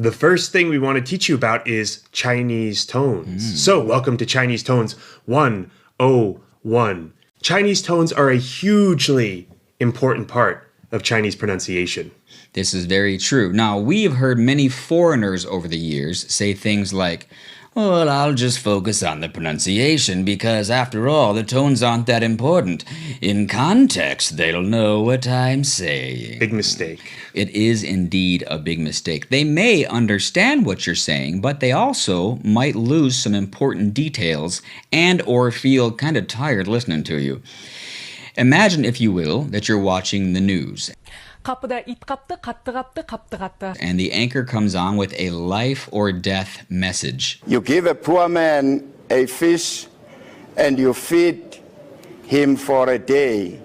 The first thing we want to teach you about is Chinese tones. So, welcome to Chinese tones 101. Chinese tones are a hugely important part of Chinese pronunciation. This is very true. Now, we've heard many foreigners over the years say things like, well, I'll just focus on the pronunciation because, after all, the tones aren't that important. In context, they'll know what I'm saying. Big mistake. It is indeed a big mistake. They may understand what you're saying, but they also might lose some important details and or feel kind of tired listening to you. Imagine, if you will, that you're watching the news. And the anchor comes on with a life or death message. You give a poor man a fish and you feed him for a day.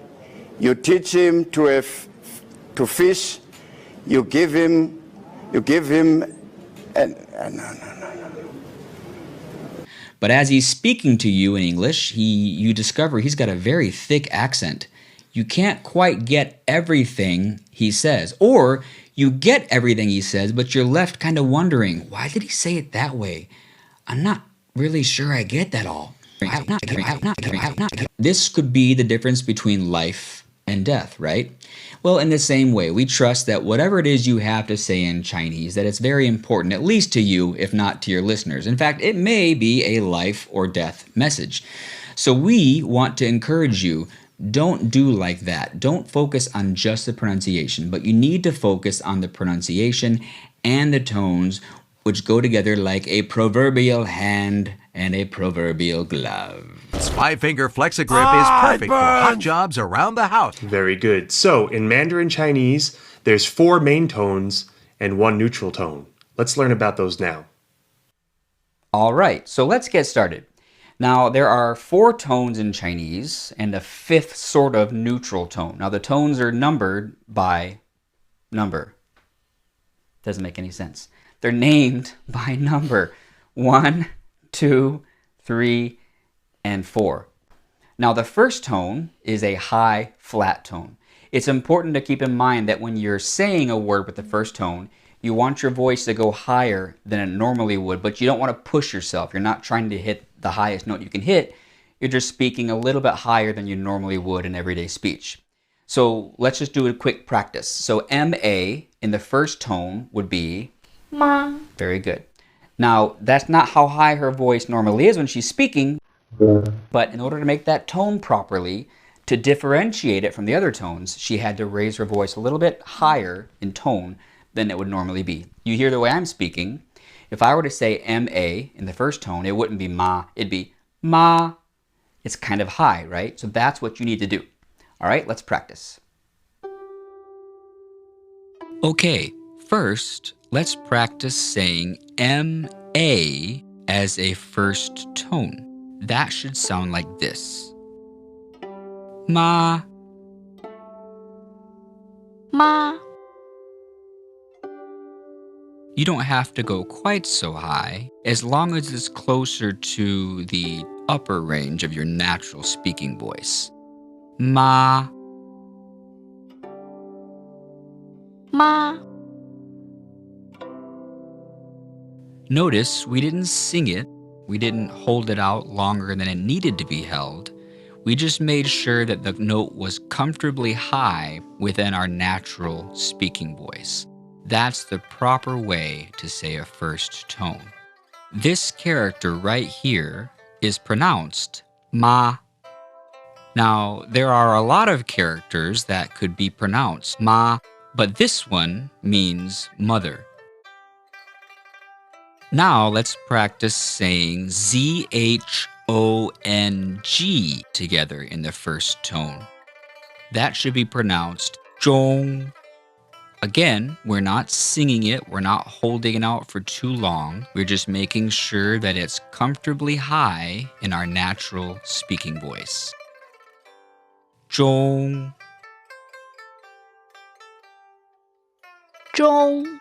You teach him to fish. You give him But as he's speaking to you in English, you discover he's got a very thick accent. You can't quite get everything he says. Or you get everything he says, but you're left kind of wondering, why did he say it that way? I'm not really sure I get that all. This could be the difference between life and death, right? Well, in the same way, we trust that whatever it is you have to say in Chinese, that it's very important, at least to you, if not to your listeners. In fact, it may be a life or death message. So we want to encourage you, don't do like that. Don't focus on just the pronunciation, but you need to focus on the pronunciation and the tones, which go together like a proverbial hand and a proverbial glove. This 5-finger Flexigrip is perfect for hot jobs around the house. Very good. So, in Mandarin Chinese, there's 4 main tones and 1 neutral tone. Let's learn about those now. All right, so let's get started. Now, there are 4 tones in Chinese and a 5th sort of neutral tone. Now, the tones are numbered by number. Doesn't make any sense. They're named by number. 1, 2, 3, and 4. Now, the first tone is a high, flat tone. It's important to keep in mind that when you're saying a word with the first tone, you want your voice to go higher than it normally would, but you don't want to push yourself. You're not trying to hit the highest note you can hit. You're just speaking a little bit higher than you normally would in everyday speech. So let's just do a quick practice. So M-A in the first tone would be Ma. Very good. Now, that's not how high her voice normally is when she's speaking, but in order to make that tone properly, to differentiate it from the other tones, she had to raise her voice a little bit higher in tone than it would normally be. You hear the way I'm speaking. If I were to say M-A in the first tone, it wouldn't be ma, it'd be ma. It's kind of high, right? So that's what you need to do. All right, let's practice. Okay, first, let's practice saying M-A as a first tone. That should sound like this. Ma. Ma. You don't have to go quite so high, as long as it's closer to the upper range of your natural speaking voice. Ma. Ma. Notice we didn't sing it. We didn't hold it out longer than it needed to be held. We just made sure that the note was comfortably high within our natural speaking voice. That's the proper way to say a first tone. This character right here is pronounced ma. Now, there are a lot of characters that could be pronounced ma, but this one means mother. Now, let's practice saying Z-H-O-N-G together in the first tone. That should be pronounced zhong. Again, we're not singing it, we're not holding it out for too long. We're just making sure that it's comfortably high in our natural speaking voice. Zhong. Zhong.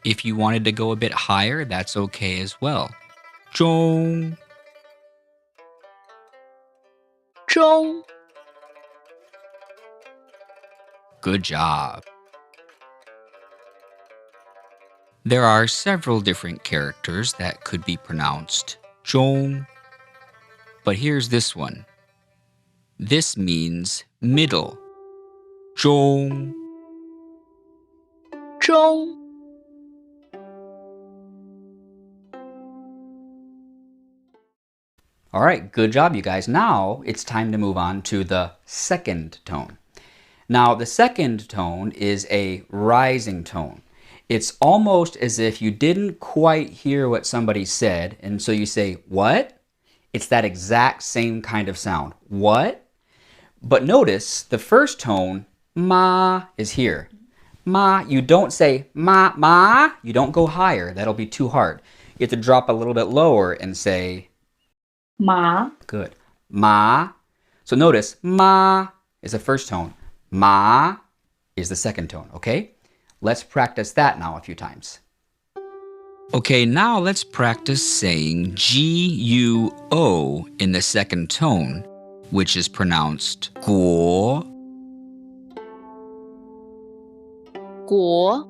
If you wanted to go a bit higher, that's okay as well. Zhong. Zhong. Good job. There are several different characters that could be pronounced zhong. But here's this one. This means middle. zhong. 中 All right, good job, you guys. Now it's time to move on to the second tone. Now, the second tone is a rising tone. It's almost as if you didn't quite hear what somebody said, and so you say, what? It's that exact same kind of sound. What? But notice the first tone, ma, is here. Ma, you don't say ma, ma. You don't go higher. That'll be too hard. You have to drop a little bit lower and say, 麻 good. Ma. So notice, ma is the first tone. Ma is the second tone, okay? Let's practice that now a few times. Okay, now let's practice saying G-U-O in the second tone, which is pronounced guo. 国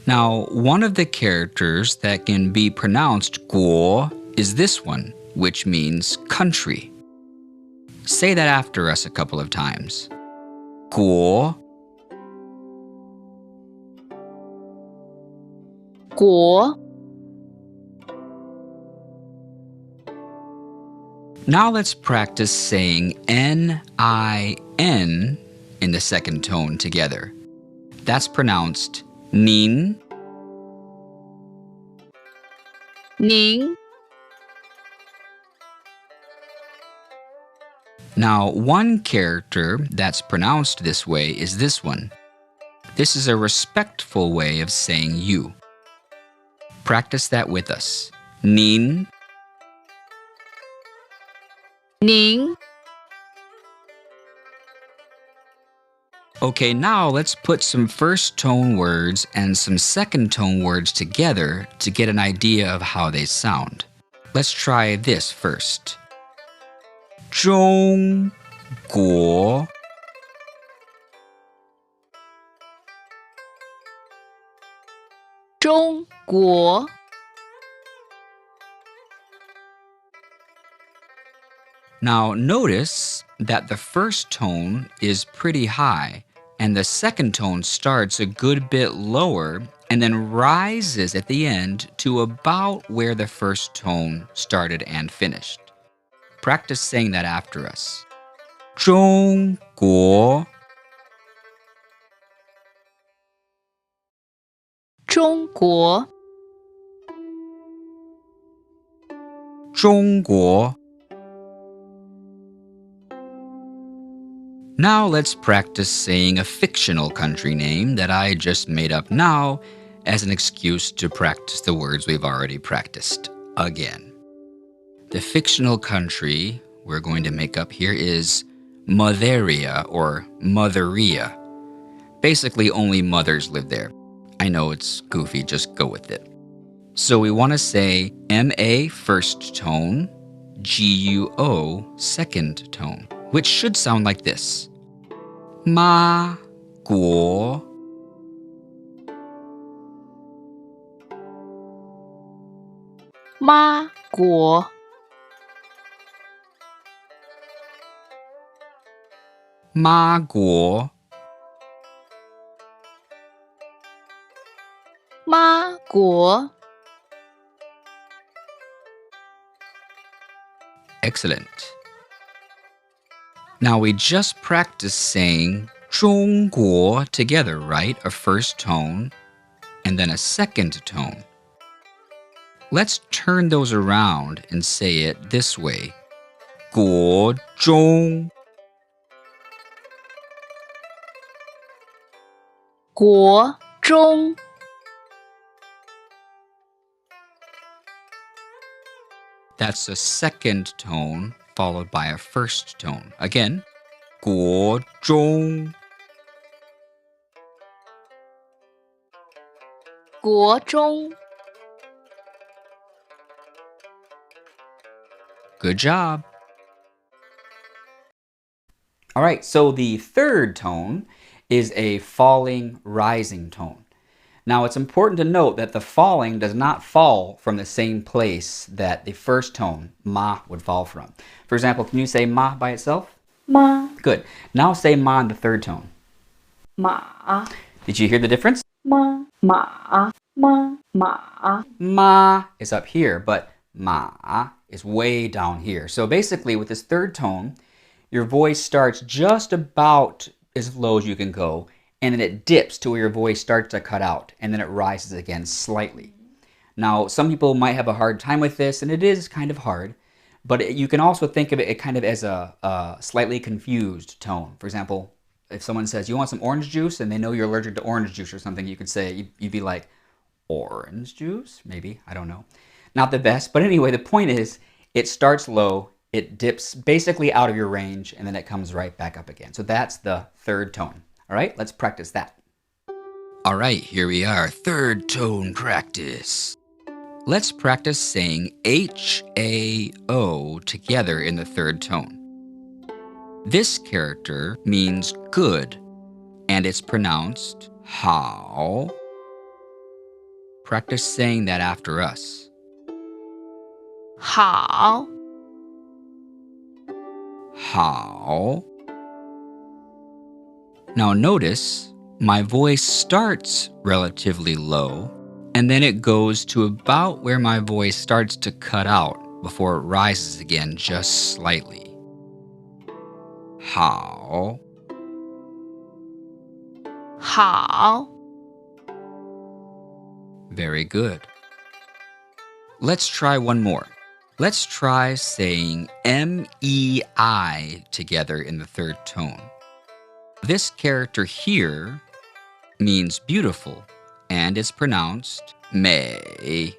Now, one of the characters that can be pronounced guo is this one, which means country. Say that after us a couple of times. Guo. 国 Now let's practice saying N-I-N in the second tone together. That's pronounced nin. 您 Now, one character that's pronounced this way is this one. This is a respectful way of saying you. Practice that with us. Nin. 您 Okay, now let's put some first tone words and some second tone words together to get an idea of how they sound. Let's try this first. 中国 中国 Now notice that the first tone is pretty high and the second tone starts a good bit lower and then rises at the end to about where the first tone started and finished. Practice saying that after us. 中国中国中国 Now let's practice saying a fictional country name that I just made up now as an excuse to practice the words we've already practiced again. The fictional country we're going to make up here is Motheria or Motheria. Basically, only mothers live there. I know it's goofy, just go with it. So we want to say M-A first tone, G-U-O second tone, which should sound like this. Ma guo Ma guo Ma guo Ma guo Excellent. Now we just practiced saying 中国 together, right? A first tone and then a second tone. Let's turn those around and say it this way. 国中国中 That's a second tone followed by a first tone. Again, 国中国中 Good job. All right, so the third tone is a falling, rising tone. Now, it's important to note that the falling does not fall from the same place that the first tone, ma, would fall from. For example, can you say ma by itself? Ma. Good. Now say ma in the third tone. Ma. Did you hear the difference? Ma. Ma. Ma. Ma. Ma is up here, but ma is way down here. So basically, with this third tone, your voice starts just about as low as you can go, and then it dips to where your voice starts to cut out, and then it rises again slightly. Now, some people might have a hard time with this, and it is kind of hard, but you can also think of it kind of as a slightly confused tone. For example, if someone says, you want some orange juice, and they know you're allergic to orange juice or something, you could say, you'd be like, orange juice? Maybe, I don't know. Not the best, but anyway, the point is, it starts low, it dips basically out of your range, and then it comes right back up again. So that's the third tone. All right, let's practice that. All right, here we are, third tone practice. Let's practice saying H-A-O together in the third tone. This character means good, and it's pronounced how. Practice saying that after us. 好 How. Now notice, my voice starts relatively low, and then it goes to about where my voice starts to cut out before it rises again just slightly. How. 好 Very good. Let's try one more. Let's try saying M-E-I together in the third tone. This character here means beautiful, and it's pronounced may.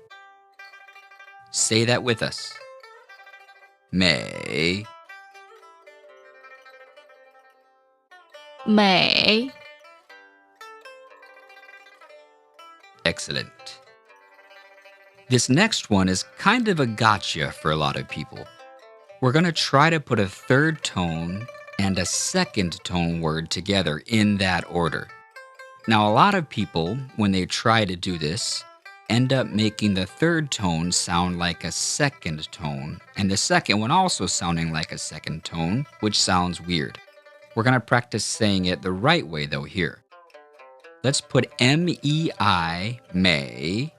Say that with us. May. 美 Excellent. This next one is kind of a gotcha for a lot of people. We're going to try to put a third tone and a second tone word together in that order. Now, a lot of people, when they try to do this, end up making the third tone sound like a second tone, and the second one also sounding like a second tone, which sounds weird. We're going to practice saying it the right way, though, here. Let's put M-E-I, may,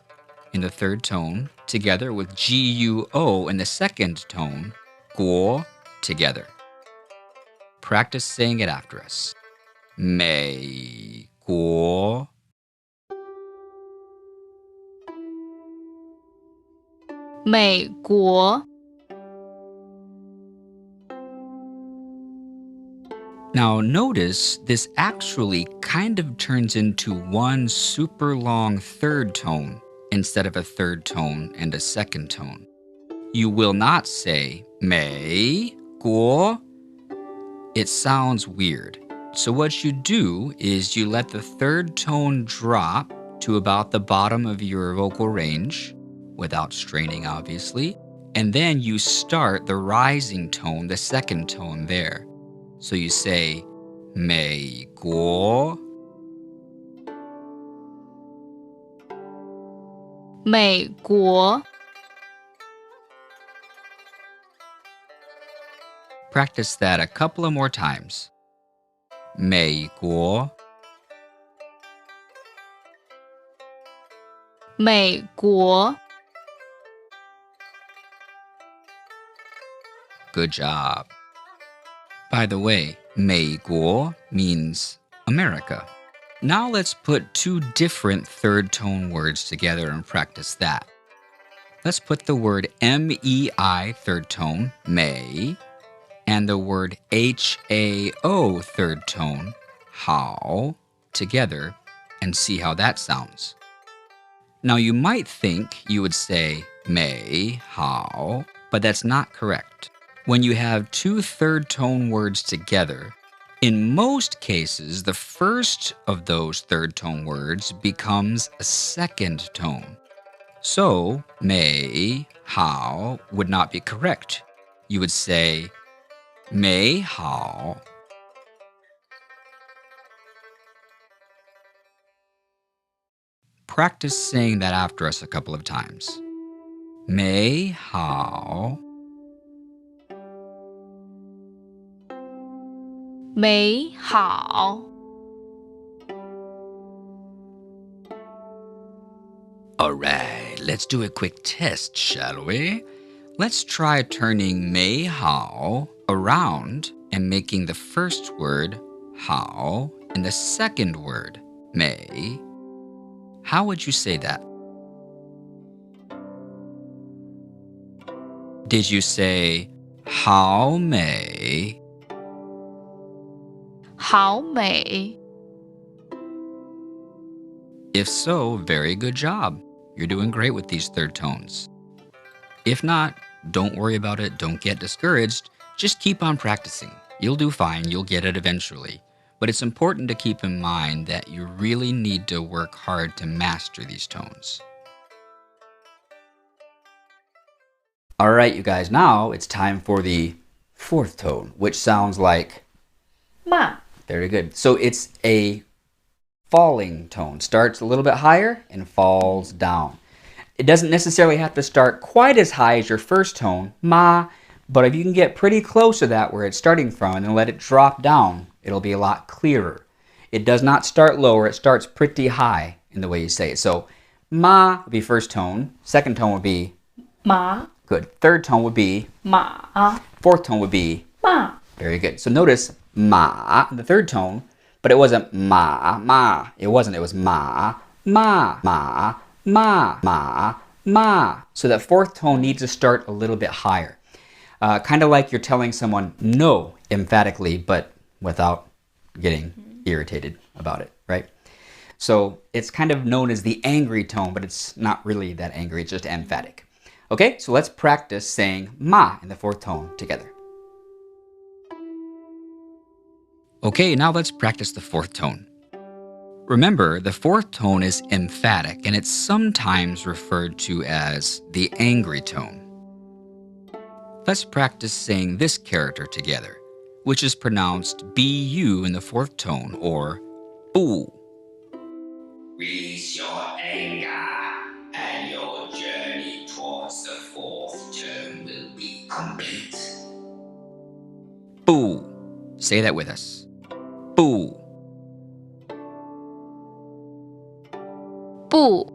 in the third tone, together with G-U-O in the second tone, guo, together. Practice saying it after us. 美国 美国 Now notice this actually kind of turns into one super long third tone instead of a third tone and a second tone. You will not say 美国. It sounds weird. So what you do is you let the third tone drop to about the bottom of your vocal range, without straining obviously, and then you start the rising tone, the second tone there. So you say 美国美国 Practice that a couple of more times. 美国美国 Good job. By the way, 美国 means America. Now let's put two different third tone words together and practice that. Let's put the word M-E-I third tone, may, and the word H-A-O third tone, how, together and see how that sounds. Now you might think you would say may, how, but that's not correct. When you have two third tone words together, in most cases, the first of those third tone words becomes a second tone. So, may, how would not be correct. You would say, may, how. practice saying that after us a couple of times. 美好美好 Alright, let's do a quick test, shall we? Let's try turning 美好 around and making the first word 好 and the second word 美. How would you say that? Did you say 好美? 好美 If so, very good job. You're doing great with these third tones. If not, don't worry about it. Don't get discouraged. Just keep on practicing. You'll do fine. You'll get it eventually. But it's important to keep in mind that you really need to work hard to master these tones. All right, you guys, now it's time for the fourth tone, which sounds like 骂 very good. So it's a falling tone. Starts a little bit higher and falls down. It doesn't necessarily have to start quite as high as your first tone, ma, but if you can get pretty close to that where it's starting from and then let it drop down, it'll be a lot clearer. It does not start lower, it starts pretty high in the way you say it. So ma would be first tone, second tone would be 麻 good, third tone would be 马 fourth tone would be 骂 very good. So notice ma, the third tone, but it wasn't ma. It wasn't. It was ma. So that fourth tone needs to start a little bit higher. Kind of like you're telling someone no emphatically, but without getting irritated about it, right? So it's kind of known as the angry tone, but it's not really that angry. It's just emphatic. Okay, so let's practice saying ma in the fourth tone together. Okay, now let's practice the fourth tone. Remember, the fourth tone is emphatic, and it's sometimes referred to as the angry tone. Let's practice saying this character together, which is pronounced bu in the fourth tone, or bu. Release your anger, and your journey towards the fourth tone will be complete. Bu. Say that with us. Bu. 不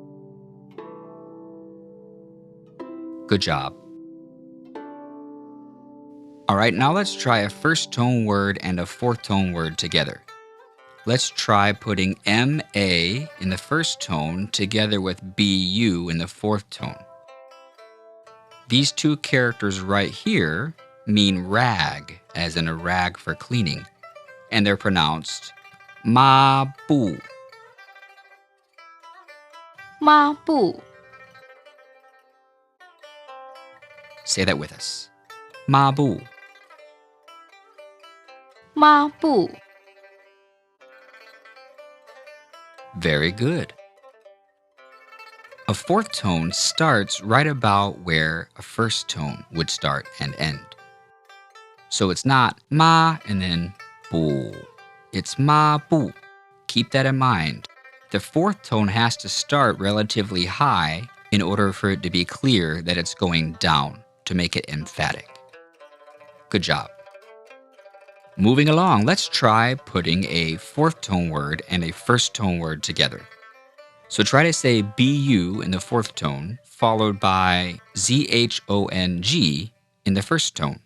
Good job. All right, now let's try a first tone word and a fourth tone word together. Let's try putting MA in the first tone together with BU in the fourth tone. These two characters right here mean rag, as in a rag for cleaning, and they're pronounced ma bu. 抹布 Say that with us. Ma bu. 抹布 Very good. A fourth tone starts right about where a first tone would start and end. So it's not ma and then bu. It's ma bu. Keep that in mind. The fourth tone has to start relatively high in order for it to be clear that it's going down, to make it emphatic. Good job. Moving along, let's try putting a fourth tone word and a first tone word together. So try to say BU in the fourth tone, followed by ZHONG in the first tone.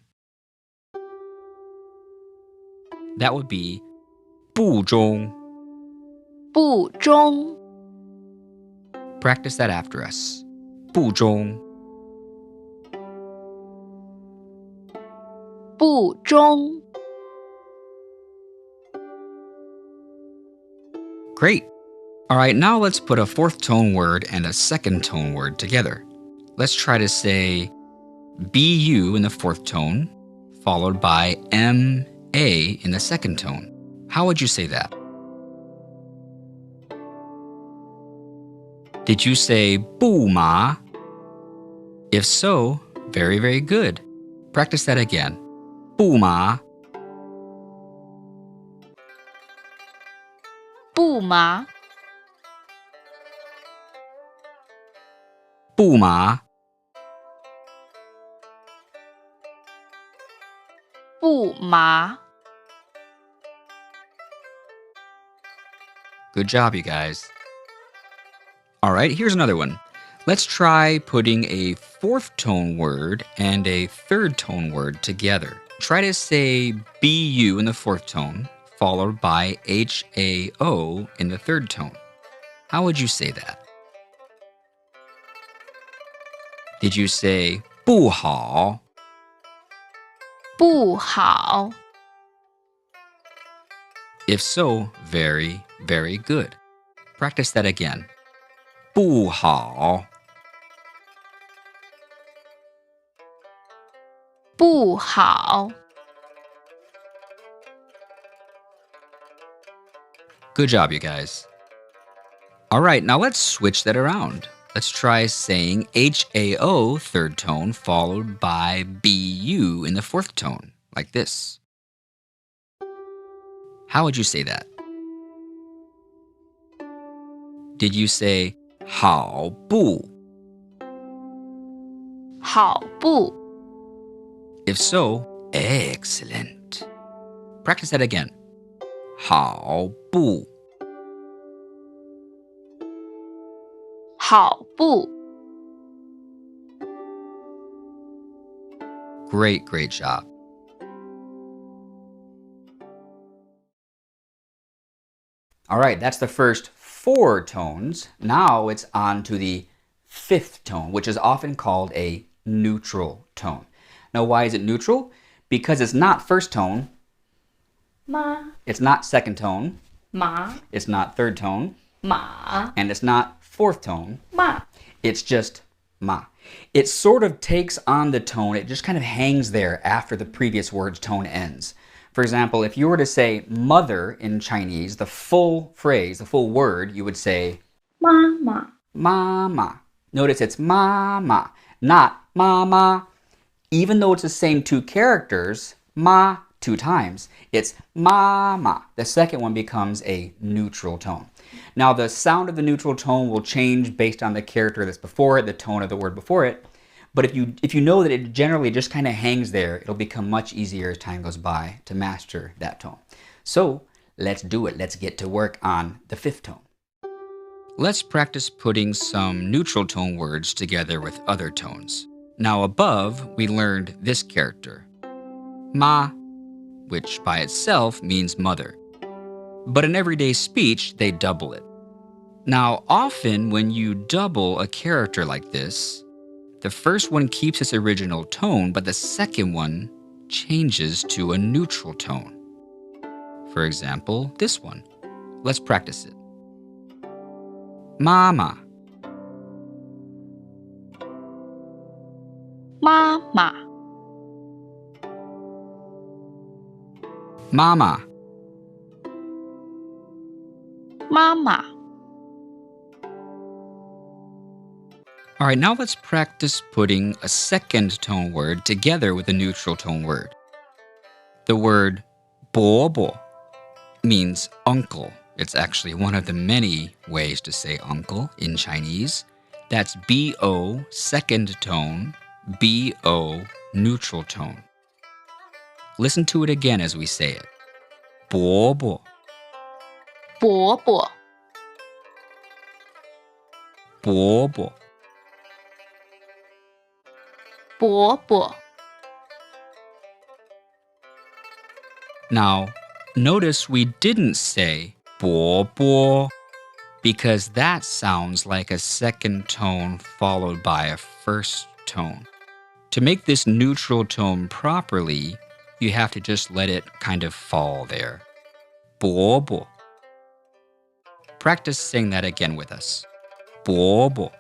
That would be 不中. 不中 Practice that after us. 不中. 不中 Great. All right, now let's put a fourth tone word and a second tone word together. Let's try to say BU in the fourth tone, followed by MA in the second tone. How would you say that? Did you say 不嘛? If so, very, very good. Practice that again. 不嘛?不麻不麻不麻 Good job, you guys. All right, here's another one. Let's try putting a fourth tone word and a third tone word together. Try to say BU in the fourth tone, followed by HAO in the third tone. How would you say that? Did you say 不好?不好 If so, very, very good. Practice that again. 不好不好 Good job, you guys. All right, now let's switch that around. Let's try saying HAO third tone followed by BU in the fourth tone, like this. How would you say that? Did you say 好不? 好不 If so, excellent. Practice that again. 好不好不 Great, great job. All right, that's the first 4 tones. Now it's on to the 5th tone, which is often called a neutral tone. Now, why is it neutral? Because it's not first tone, 妈 it's not second tone, 妈 it's not third tone, 妈 and it's not fourth tone. 妈 It's just ma. It sort of takes on the tone. It just kind of hangs there after the previous word's tone ends. For example, if you were to say mother in Chinese, the full phrase, the full word, you would say 妈妈 mama. Notice it's mama, not mama. Even though it's the same 2 characters, ma 2 times, it's mama. The second one becomes a neutral tone. Now, the sound of the neutral tone will change based on the character that's before it, the tone of the word before it. But if you know that it generally just kind of hangs there, it'll become much easier as time goes by to master that tone. So, let's do it. Let's get to work on the 5th tone. Let's practice putting some neutral tone words together with other tones. Now, above, we learned this character, ma, which by itself means mother. But in everyday speech, they double it. Now, often when you double a character like this, the first one keeps its original tone, but the second one changes to a neutral tone. For example, this one. Let's practice it. Mama, 妈妈 mama, 妈妈 All right, now let's practice putting a second tone word together with a neutral tone word. The word 伯伯 means uncle. It's actually one of the many ways to say uncle in Chinese. That's B-O, second tone, B-O, neutral tone. Listen to it again as we say it. 伯伯伯伯伯伯伯伯 Now, notice we didn't say 伯伯 because that sounds like a second tone followed by a first tone. To make this neutral tone properly, you have to just let it kind of fall there. 伯伯 Practice saying that again with us. 伯伯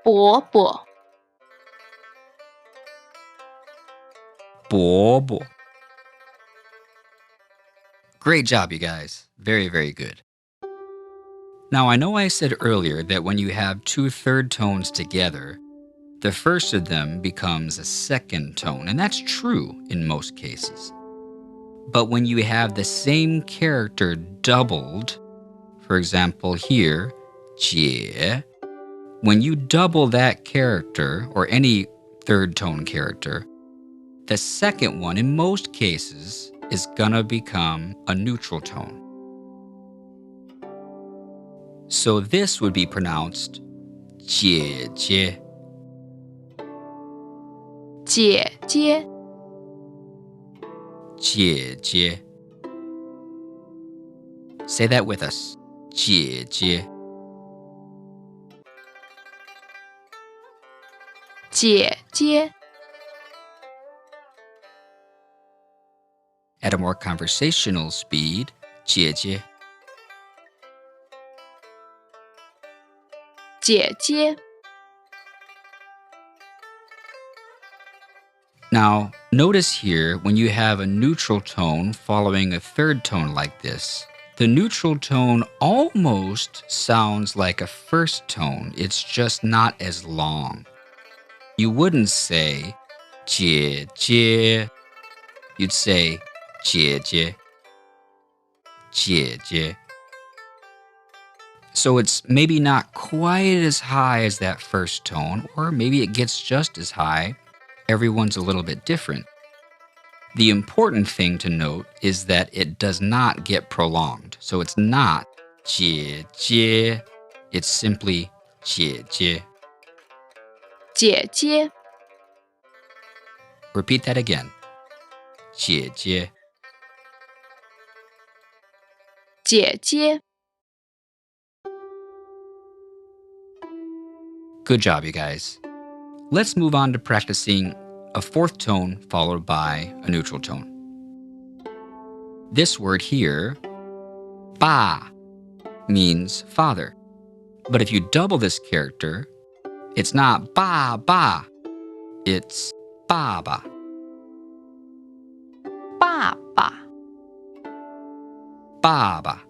伯伯伯伯 Great job, you guys. Very, very good. Now, I know I said earlier that when you have 2 third tones together, the first of them becomes a second tone, and that's true in most cases. But when you have the same character doubled, for example here, jie. When you double that character, or any third tone character, the second one, in most cases, is gonna become a neutral tone. So this would be pronounced jie jie. 姐姐 Jie jie. Say that with us. Jie jie. 姐姐 At a more conversational speed, jie jie. 姐姐 Now, notice here when you have a neutral tone following a third tone like this, the neutral tone almost sounds like a first tone. It's just not as long. You wouldn't say jie jie. You'd say jie jie. Jie jie. So it's maybe not quite as high as that first tone, or maybe it gets just as high. Everyone's a little bit different. The important thing to note is that it does not get prolonged. So it's not jie jie. It's simply jie jie. 姐姐 Repeat that again. Jie jie. 姐姐 Good job, you guys. Let's move on to practicing a fourth tone followed by a neutral tone. This word here, ba, means father. But if you double this character, it's not ba ba, it's ba ba. 爸爸 Ba ba.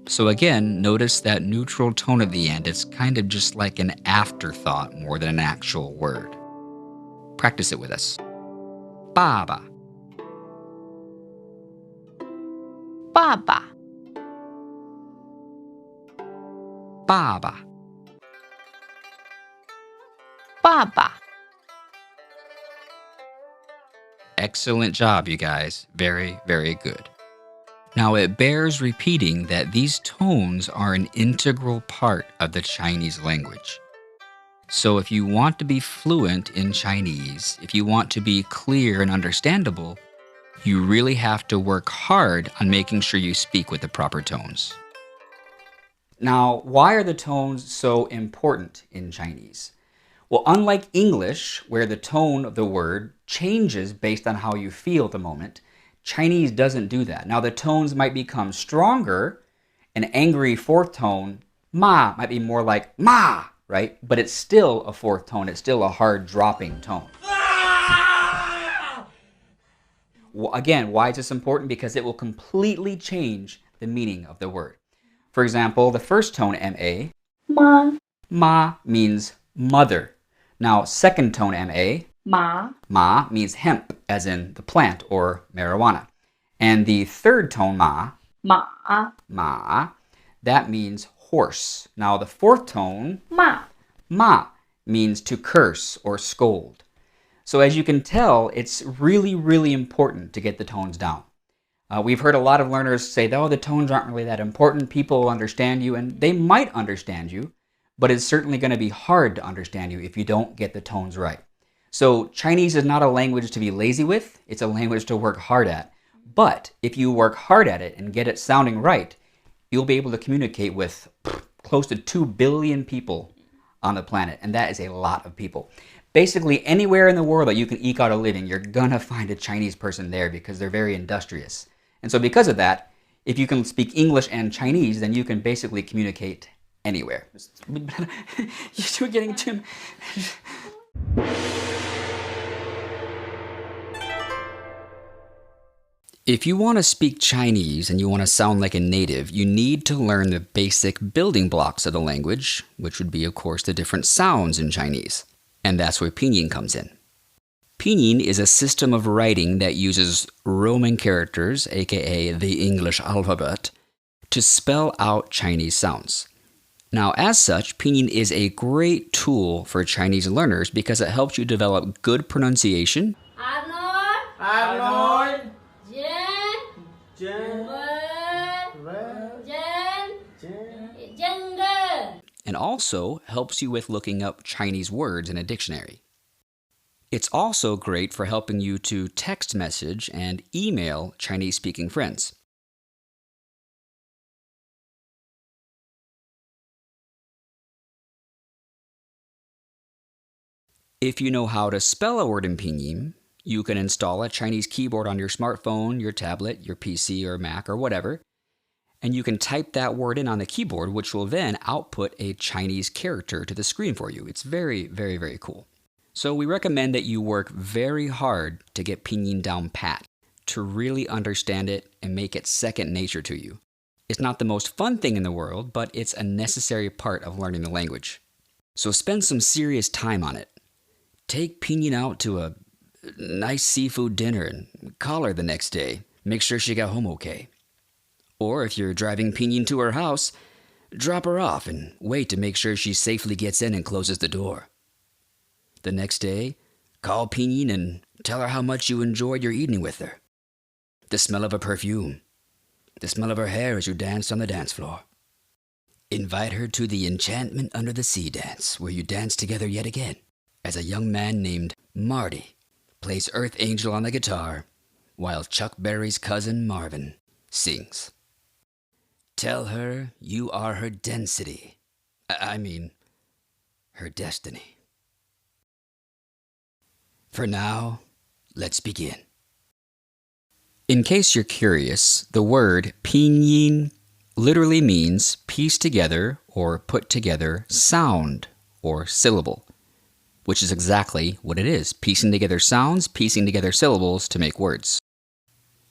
So again, notice that neutral tone at the end. It's kind of just like an afterthought more than an actual word. Practice it with us. Ba ba. 爸爸 Ba ba. 爸爸 Excellent job, you guys. Very, very good. Now, it bears repeating that these tones are an integral part of the Chinese language. So if you want to be fluent in Chinese, if you want to be clear and understandable, you really have to work hard on making sure you speak with the proper tones. Now, why are the tones so important in Chinese? Well, unlike English, where the tone of the word changes based on how you feel at the moment, Chinese doesn't do that. Now, the tones might become stronger. An angry fourth tone, ma, might be more like ma, right? But it's still a fourth tone. It's still a hard dropping tone. Well, again, why is this important? Because it will completely change the meaning of the word. For example, the first tone, ma, 妈 ma means mother. Now, second tone, ma, 麻 ma means hemp, as in the plant or marijuana. And the third tone, ma, 马 that means horse. Now, the fourth tone, 骂 ma, means to curse or scold. So as you can tell, it's really, really important to get the tones down. We've heard a lot of learners say, oh, the tones aren't really that important. People understand you, and they might understand you, but it's certainly going to be hard to understand you if you don't get the tones right. So Chinese is not a language to be lazy with. It's a language to work hard at. But if you work hard at it and get it sounding right, you'll be able to communicate with close to 2 billion people on the planet, and that is a lot of people. Basically, anywhere in the world that you can eke out a living, you're gonna find a Chinese person there because they're very industrious. And so because of that, if you can speak English and Chinese, then you can basically communicate anywhere. You're getting too... If you want to speak Chinese and you want to sound like a native, you need to learn the basic building blocks of the language, which would be, of course, the different sounds in Chinese. And that's where Pinyin comes in. Pinyin is a system of writing that uses Roman characters, aka the English alphabet, to spell out Chinese sounds. Now, as such, Pinyin is a great tool for Chinese learners because it helps you develop good pronunciation and also helps you with looking up Chinese words in a dictionary. It's also great for helping you to text message and email Chinese-speaking friends. If you know how to spell a word in Pinyin, you can install a Chinese keyboard on your smartphone, your tablet, your PC or Mac or whatever, and you can type that word in on the keyboard, which will then output a Chinese character to the screen for you. It's very, very, very cool. So we recommend that you work very hard to get Pinyin down pat, to really understand it and make it second nature to you. It's not the most fun thing in the world, but it's a necessary part of learning the language. So spend some serious time on it. Take Pinyin out to a nice seafood dinner and call her the next day. Make sure she got home okay. Or if you're driving Pinyin to her house, drop her off and wait to make sure she safely gets in and closes the door. The next day, call Pinyin and tell her how much you enjoyed your evening with her. The smell of her perfume. The smell of her hair as you danced on the dance floor. Invite her to the Enchantment Under the Sea dance, where you dance together yet again, as a young man named Marty plays Earth Angel on the guitar, while Chuck Berry's cousin Marvin sings. Tell her you are her density. Her destiny. For now, let's begin. In case you're curious, the word Pinyin literally means piece together or put together sound or syllable, which is exactly what it is, piecing together sounds, piecing together syllables to make words.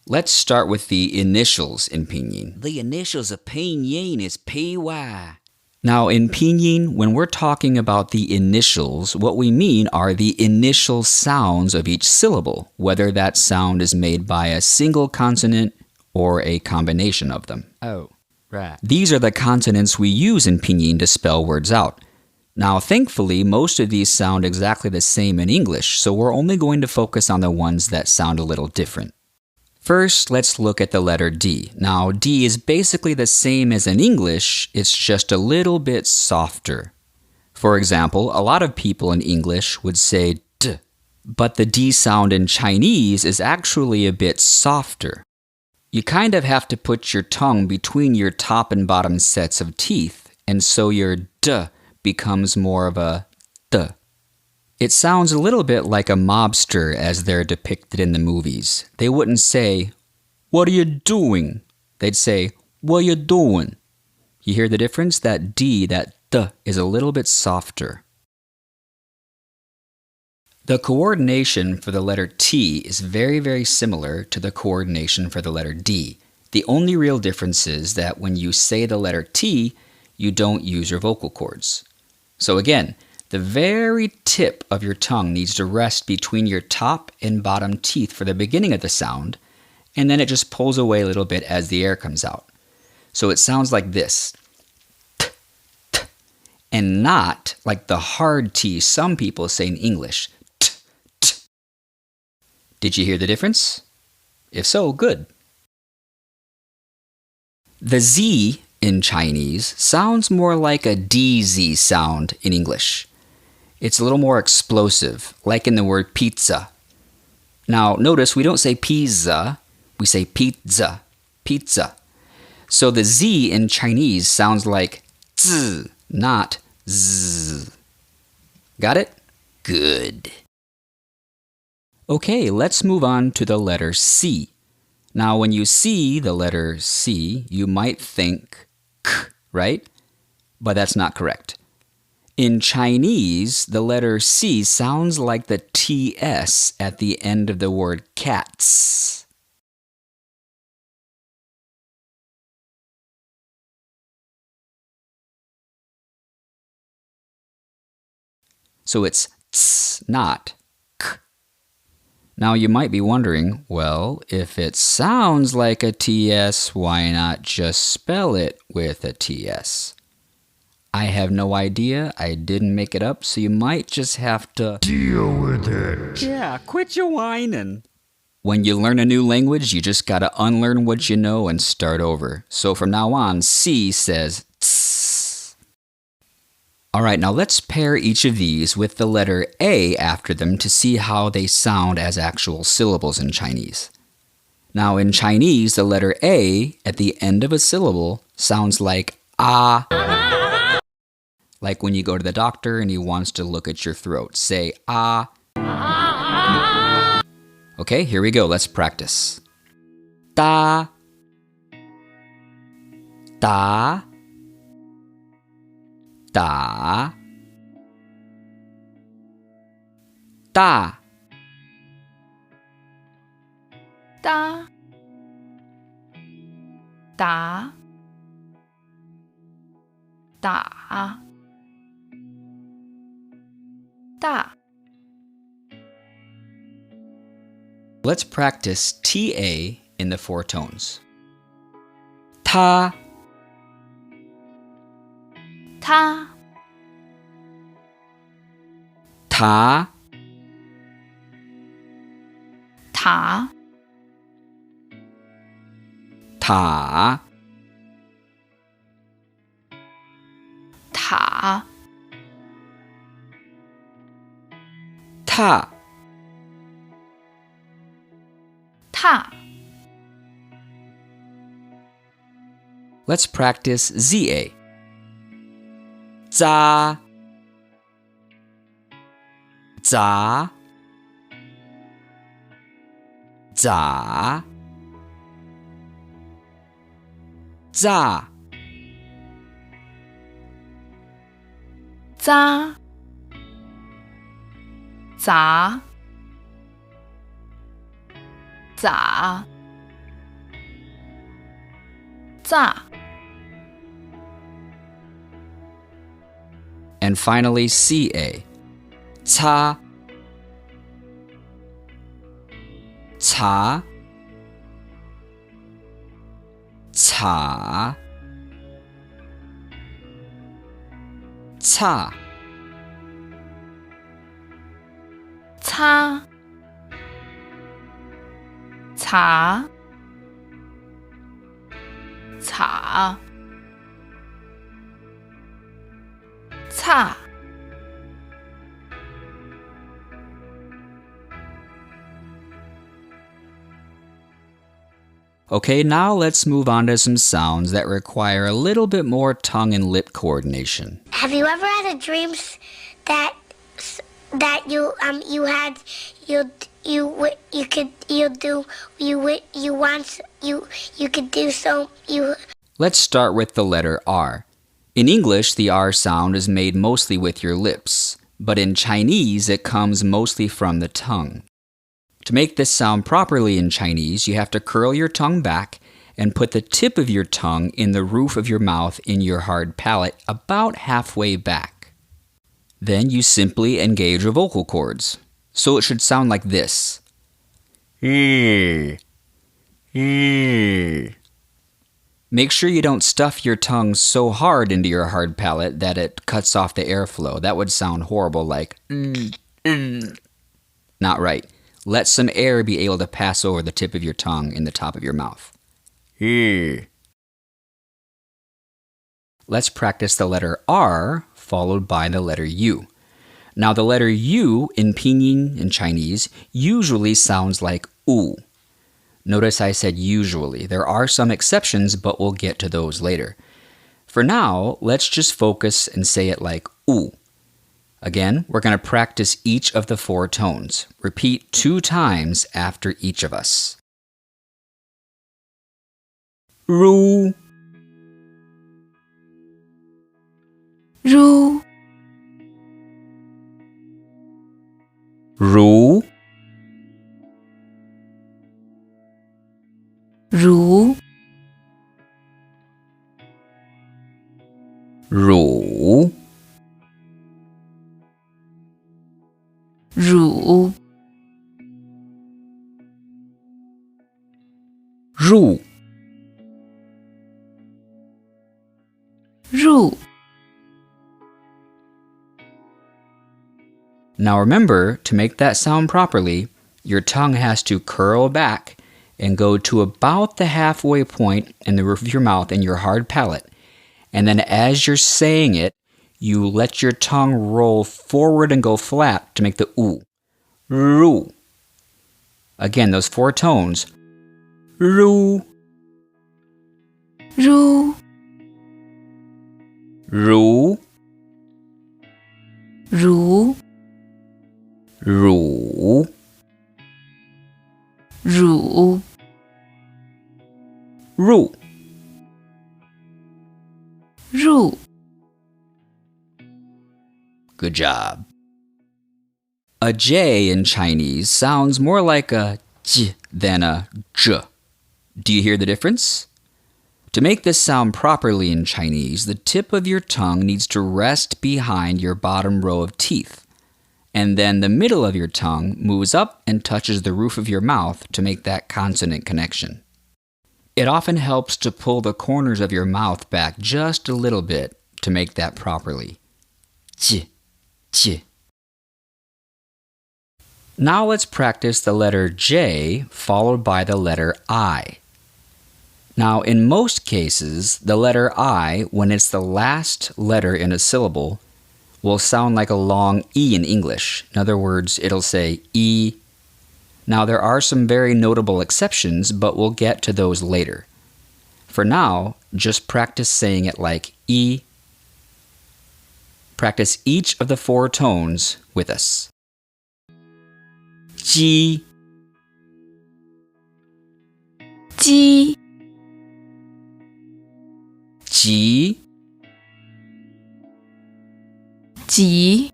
Let's start with the initials in Pinyin. The initials of Pinyin is PY. Now in Pinyin, when we're talking about the initials, what we mean are the initial sounds of each syllable, whether that sound is made by a single consonant or a combination of them. Oh, right. These are the consonants we use in Pinyin to spell words out. Now, thankfully, most of these sound exactly the same in English, so we're only going to focus on the ones that sound a little different. First, let's look at the letter D. Now, D is basically the same as in English, it's just a little bit softer. For example, a lot of people in English would say D, but the D sound in Chinese is actually a bit softer. You kind of have to put your tongue between your top and bottom sets of teeth, and so your D becomes more of a D. It sounds a little bit like a mobster as they're depicted in the movies. They wouldn't say, "What are you doing?" They'd say, "What you doing?" You hear the difference? That D, that D, is a little bit softer. The coordination for the letter T is very, very similar to the coordination for the letter D. The only real difference is that when you say the letter T, you don't use your vocal cords. So again, the very tip of your tongue needs to rest between your top and bottom teeth for the beginning of the sound, and then it just pulls away a little bit as the air comes out. So it sounds like this, t, t, and not like the hard T some people say in English, t, t. Did you hear the difference? If so, good. The Z in Chinese sounds more like a DZ sound in English. It's a little more explosive, like in the word pizza. Now, notice we don't say pizza, we say pizza, pizza. So the Z in Chinese sounds like z, not z. Got it? Good. Okay, let's move on to the letter C. Now, when you see the letter C, you might think k, right? But that's not correct. In Chinese, the letter C sounds like the TS at the end of the word cats. So it's ts, not k. Now you might be wondering, well, if it sounds like a TS, why not just spell it with a TS? I have no idea. I didn't make it up, so you might just have to deal with it. Yeah, quit your whining. When you learn a new language, you just gotta unlearn what you know and start over. So from now on, C says tss. All right, now let's pair each of these with the letter A after them to see how they sound as actual syllables in Chinese. Now in Chinese, the letter A at the end of a syllable sounds like ah. Like when you go to the doctor and he wants to look at your throat. Say ah. Okay, here we go. Let's practice. Da. Da. Da. Da. Da. Da. Da. Da. Let's practice TA in the four tones. Ta. Ta. Ta. Ta. Ta. Ta. Ta. Ta. Let's practice ZA. Za. Za. Za. Za. Za. Za. Za. Za. And finally, CA. Ca. Ca. Ca. Ca. Ca. Ca. Ca. Ca. Okay, now let's move on to some sounds that require a little bit more tongue and lip coordination. Have you ever had a dream that that you had you could do so you Let's start with the letter R. In English, the R sound is made mostly with your lips, but in Chinese, it comes mostly from the tongue. To make this sound properly in Chinese, you have to curl your tongue back and put the tip of your tongue in the roof of your mouth in your hard palate about halfway back. Then you simply engage your vocal cords. So it should sound like this. Make sure you don't stuff your tongue so hard into your hard palate that it cuts off the airflow. That would sound horrible, like Not right. Let some air be able to pass over the tip of your tongue in the top of your mouth. Let's practice the letter R followed by the letter U. Now the letter U in Pinyin in Chinese usually sounds like U. Notice I said usually. There are some exceptions, but we'll get to those later. For now, let's just focus and say it like U. Again, we're going to practice each of the four tones. Repeat 2 times after each of us. Ru. Ru. Ru. Ru. Ru. Ru. Now remember, to make that sound properly, your tongue has to curl back and go to about the halfway point in the roof of your mouth and your hard palate. And then as you're saying it, you let your tongue roll forward and go flat to make the oo. Ru. Again, those 4 tones. Ru. ru, Ru. ru, Ru. ru, Ru. ru. Good job. A J in Chinese sounds more like a j than a zh. Do you hear the difference? To make this sound properly in Chinese, the tip of your tongue needs to rest behind your bottom row of teeth, and then the middle of your tongue moves up and touches the roof of your mouth to make that consonant connection. It often helps to pull the corners of your mouth back just a little bit to make that properly. J, j. Now let's practice the letter J followed by the letter I. Now, in most cases, the letter I, when it's the last letter in a syllable, will sound like a long E in English. In other words, it'll say E. Now, there are some very notable exceptions, but we'll get to those later. For now, just practice saying it like E. Practice each of the 4 tones with us. Ji, ji, ji, ji,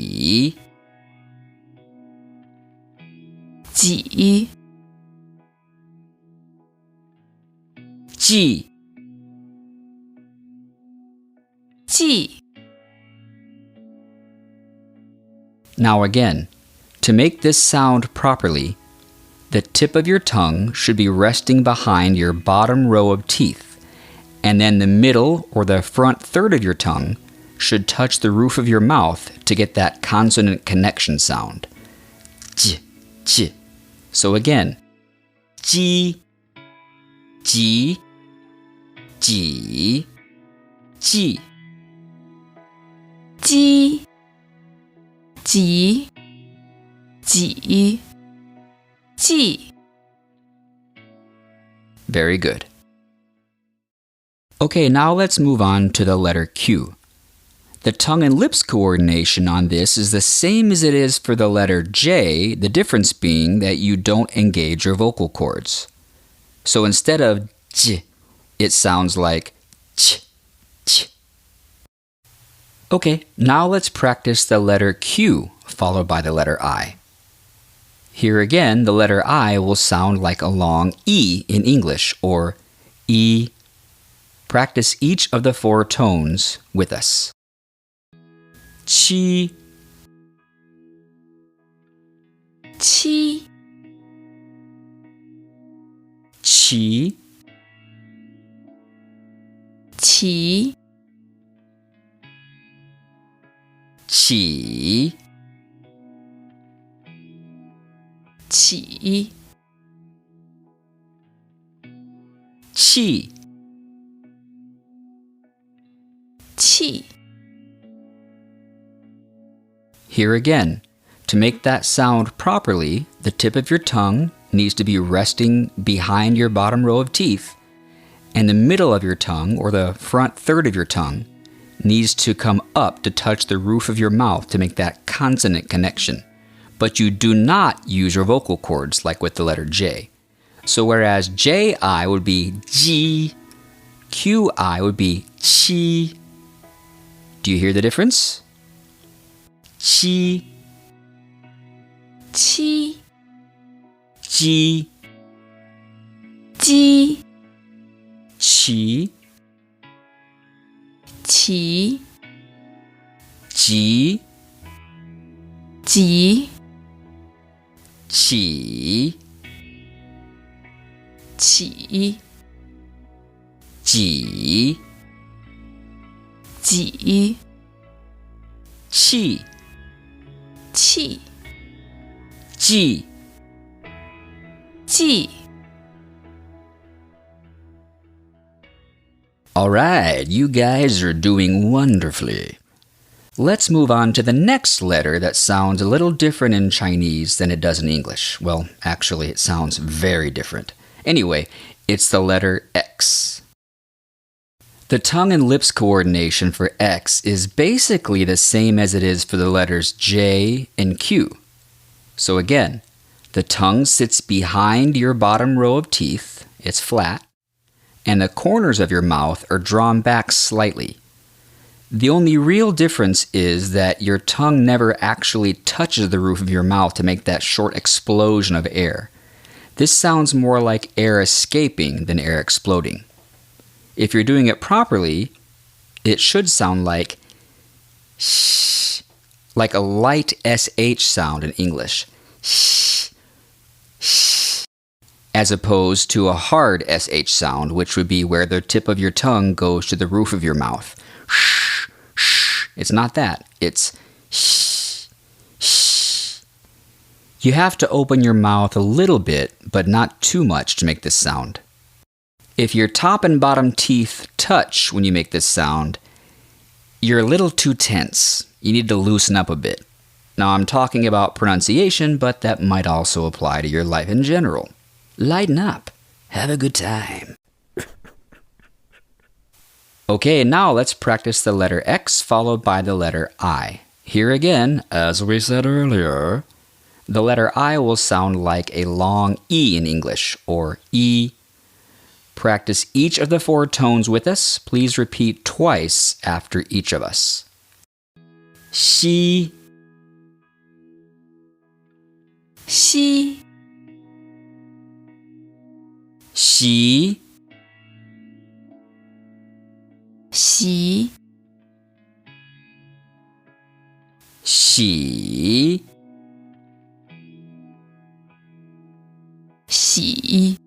ji, ji, ji, ji. Now again, to make this sound properly, the tip of your tongue should be resting behind your bottom row of teeth, and then the middle or the front third of your tongue should touch the roof of your mouth to get that consonant connection sound. J, j. So again, ji, ji, ji, ji, ji, ji, ji, ji. Very good. Okay, now let's move on to the letter Q. The tongue and lips coordination on this is the same as it is for the letter J, the difference being that you don't engage your vocal cords. So instead of j, it sounds like ch, ch. Okay, now let's practice the letter Q followed by the letter I. Here again, the letter I will sound like a long E in English, or E. Practice each of the 4 tones with us. Chi, chi, chi, qi, qi, qi, qi, qi. Here again, to make that sound properly, the tip of your tongue needs to be resting behind your bottom row of teeth, and the middle of your tongue, or the front third of your tongue, needs to come up to touch the roof of your mouth to make that consonant connection. But you do not use your vocal cords like with the letter J. So whereas J-I would be Ji, Q-I would be Chi. Do you hear the difference? Chi, qi, Ji, ji, Qi, qi, Ji, ji, Qi, qi, Ji, ji, 气 气 ji. 记 All right, you guys are doing wonderfully. Let's move on to the next letter that sounds a little different in Chinese than it does in English. Well, actually, it sounds very different. Anyway, it's the letter X. The tongue and lips coordination for X is basically the same as it is for the letters J and Q. So again, the tongue sits behind your bottom row of teeth, it's flat, and the corners of your mouth are drawn back slightly. The only real difference is that your tongue never actually touches the roof of your mouth to make that short explosion of air. This sounds more like air escaping than air exploding. If you're doing it properly, it should sound like sh, like a light SH sound in English. Sh, sh, as opposed to a hard SH sound, which would be where the tip of your tongue goes to the roof of your mouth. Sh, sh. It's not that. It's sh, sh. You have to open your mouth a little bit, but not too much to make this sound. If your top and bottom teeth touch when you make this sound, you're a little too tense. You need to loosen up a bit. Now, I'm talking about pronunciation, but that might also apply to your life in general. Lighten up. Have a good time. Okay, now let's practice the letter X followed by the letter I. Here again, as we said earlier, the letter I will sound like a long E in English, or E. Practice each of the 4 tones with us. Please repeat twice after each of us. Xi, 西 xi, 习 xi, 喜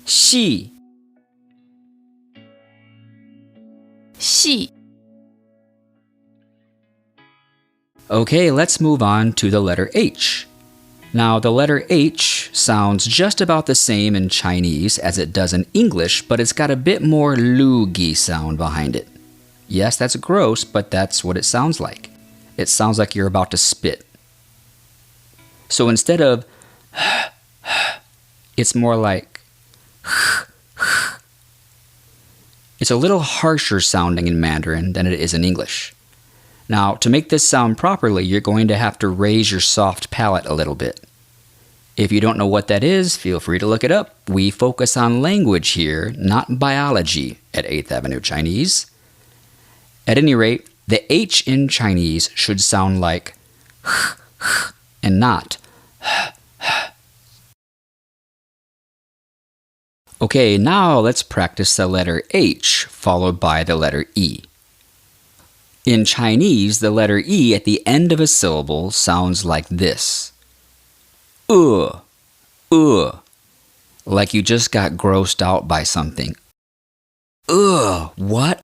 xi, 细 Okay, let's move on to the letter H. Now, the letter H sounds just about the same in Chinese as it does in English, but it's got a bit more loogie sound behind it. Yes, that's gross, but that's what it sounds like. It sounds like you're about to spit. So instead of it's more like it's a little harsher sounding in Mandarin than it is in English. Now, to make this sound properly, you're going to have to raise your soft palate a little bit. If you don't know what that is, feel free to look it up. We focus on language here, not biology at 8th Avenue Chinese. At any rate, the H in Chinese should sound like and not. Okay, now let's practice the letter H followed by the letter E. In Chinese, the letter E at the end of a syllable sounds like this. Like you just got grossed out by something. What?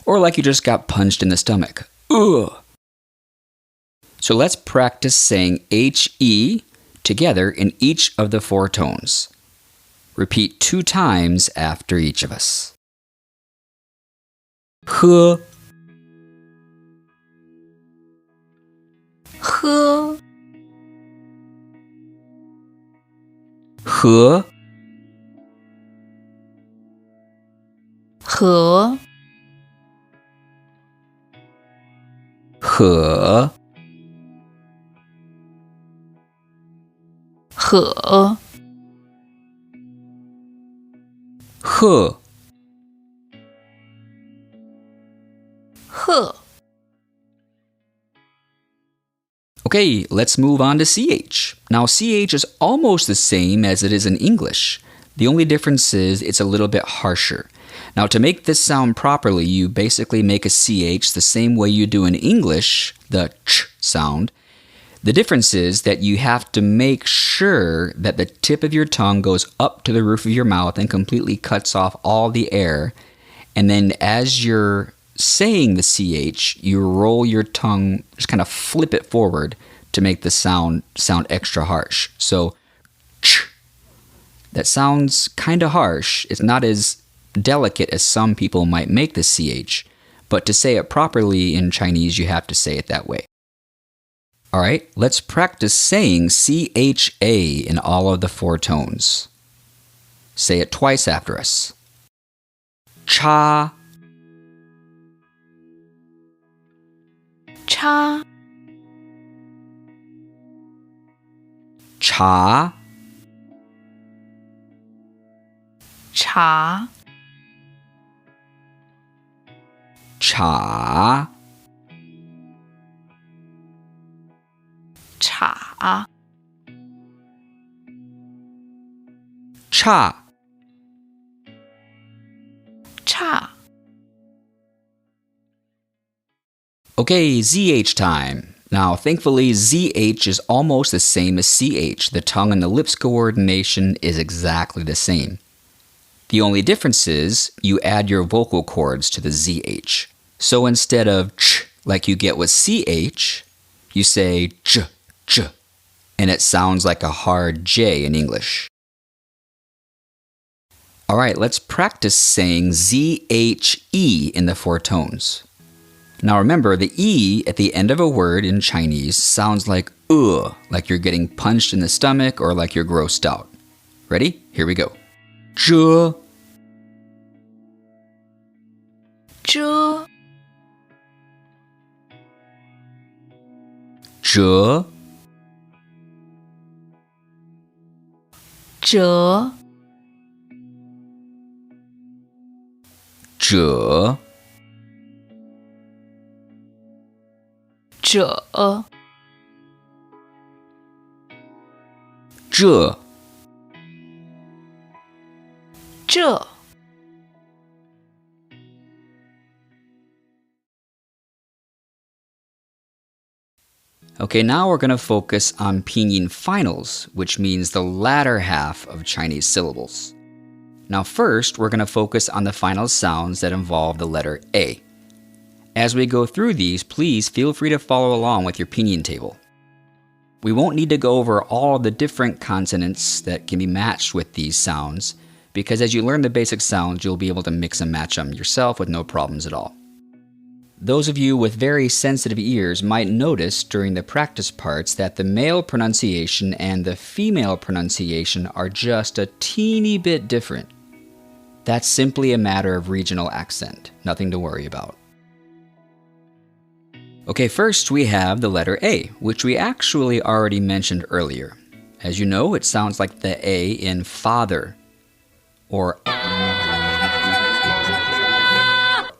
Or like you just got punched in the stomach. So let's practice saying H-E together in each of the 4 tones. Repeat 2 times after each of us. He, 喝 he, 和 he, 和 he. 鹤 Okay, let's move on to CH. Now, CH is almost the same as it is in English. The only difference is it's a little bit harsher. Now, to make this sound properly, you basically make a CH the same way you do in English, the ch sound. The difference is that you have to make sure that the tip of your tongue goes up to the roof of your mouth and completely cuts off all the air. And then as your saying the CH, you roll your tongue, just kind of flip it forward to make the sound extra harsh. So, ch. That sounds kind of harsh. It's not as delicate as some people might make the CH, but to say it properly in Chinese, you have to say it that way. All right, let's practice saying CHA in all of the 4 tones. Say it twice after us. Cha. cha, Cha. cha, Cha. cha, Cha. cha. Okay, ZH time. Now, thankfully, ZH is almost the same as CH. The tongue and the lips coordination is exactly the same. The only difference is you add your vocal cords to the ZH. So instead of ch, like you get with CH, you say ch, ch, and it sounds like a hard J in English. All right, let's practice saying ZHE in the 4 tones. Now remember, the E at the end of a word in Chinese sounds like like you're getting punched in the stomach or like you're grossed out. Ready? Here we go. Zhe, zhe, zhe, zhe, zhe, zhe, zhe. zhe. Okay, now we're going to focus on Pinyin finals, which means the latter half of Chinese syllables. Now first, we're going to focus on the final sounds that involve the letter A. As we go through these, please feel free to follow along with your Pinyin table. We won't need to go over all the different consonants that can be matched with these sounds, because as you learn the basic sounds, you'll be able to mix and match them yourself with no problems at all. Those of you with very sensitive ears might notice during the practice parts that the male pronunciation and the female pronunciation are just a teeny bit different. That's simply a matter of regional accent, nothing to worry about. Okay, first we have the letter A, which we actually already mentioned earlier. As you know, it sounds like the A in father, or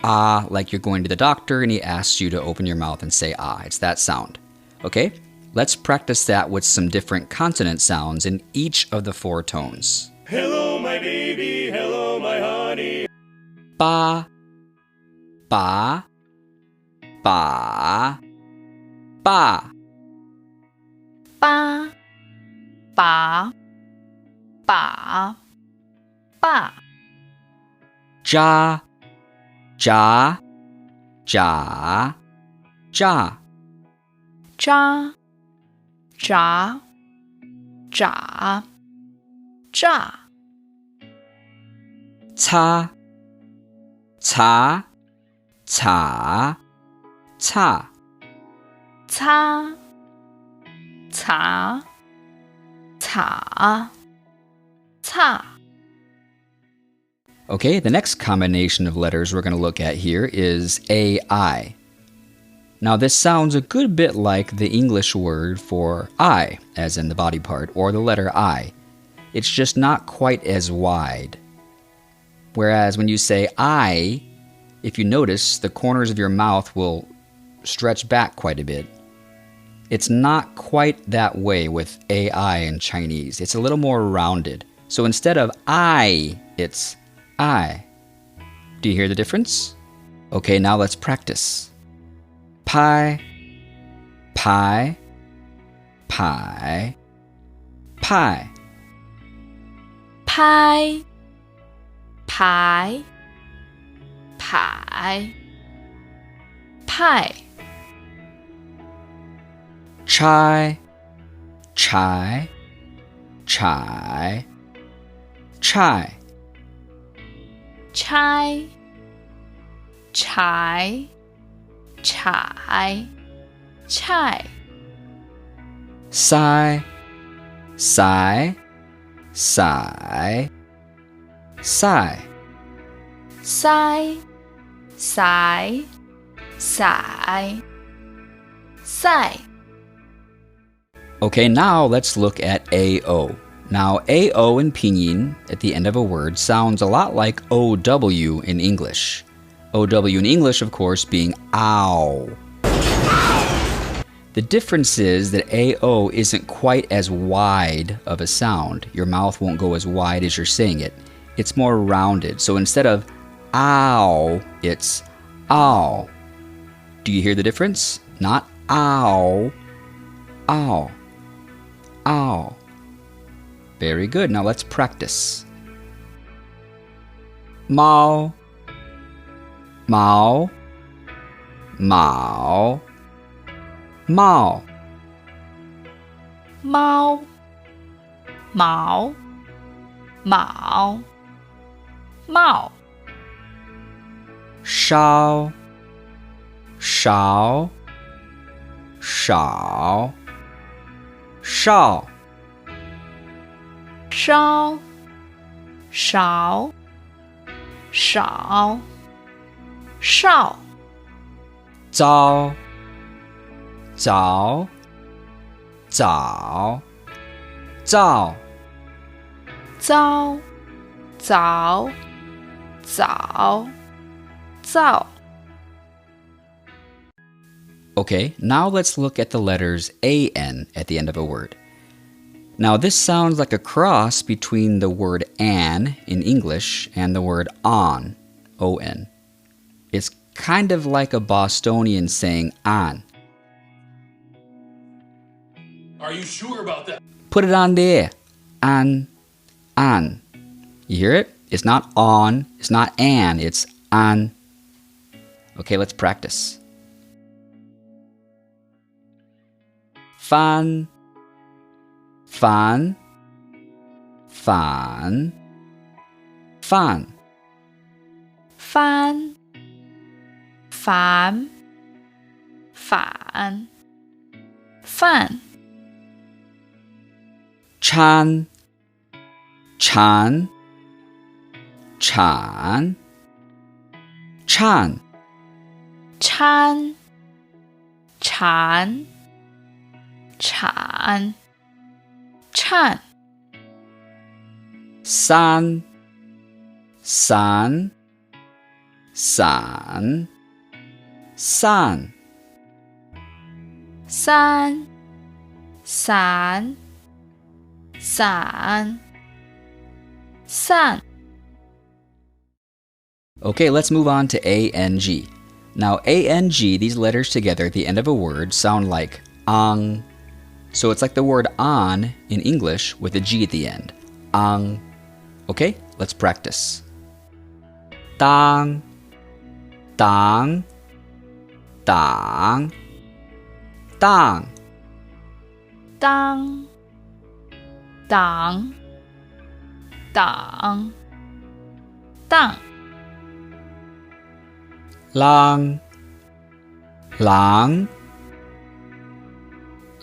ah, like you're going to the doctor and he asks you to open your mouth and say ah. It's that sound. Okay, let's practice that with some different consonant sounds in each of the 4 tones. Hello, my baby. Hello, my honey. Ba, ba, ba, ba. ba, ba, ba, ba. Ja, ja, ja, ja. zha, zha, zha, zha. Ca, ca, ca, ca. ca, ca, ca, ca. Okay, the next combination of letters we're going to look at here is AI. Now this sounds a good bit like the English word for I, as in the body part, or the letter I. It's just not quite as wide. Whereas when you say I, if you notice, the corners of your mouth will stretch back quite a bit. It's not quite that way with AI in Chinese. It's a little more rounded. So instead of I, it's I. Do you hear the difference? Okay, now let's practice. Pie, pie, pie, pie. Pai, pai, pai, 派 chai, chai, chai, chai, 拆柴柴菜 sai, sai, sai, sai. 塞塞塞塞 Okay, now let's look at AO. Now, AO in Pinyin at the end of a word sounds a lot like OW in English. OW in English, of course, being ow. The difference is that AO isn't quite as wide of a sound. Your mouth won't go as wide as you're saying it. It's more rounded. So instead of ow, it's ow. Do you hear the difference? Not ow, ow, ow. Very good. Now let's practice. Mao, mao, mao, mao. 猫毛毛帽 Shao, shao, shao, shao. 烧勺勺哨 Zao, zao, zao, zao. 糟早早灶 Okay, now let's look at the letters AN at the end of a word. Now this sounds like a cross between the word an in English and the word on, O-N. It's kind of like a Bostonian saying on. Are you sure about that? Put it on there. An, an. You hear it? It's not on, it's not an, it's an. Okay, let's practice. Fan, fan, fan, fan. 翻反反饭 Chan, chan, chan, chan. 掺馋铲颤 San, san, san, san. 三散散散 Okay, let's move on to ANG. Now, ANG, these letters together at the end of a word sound like ang. So it's like the word on in English with a G at the end. Ang. Okay, let's practice. Dang, dang, dang, dang. 当当当当 Lang, lang,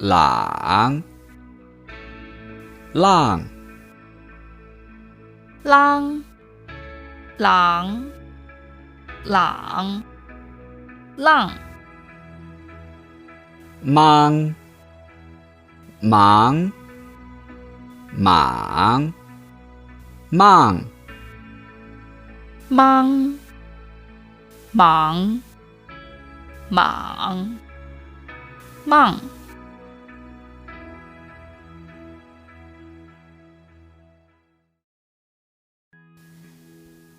lang, lang. 啷啷啷浪 Mang, mang, mang, mang. 忙忙忙忙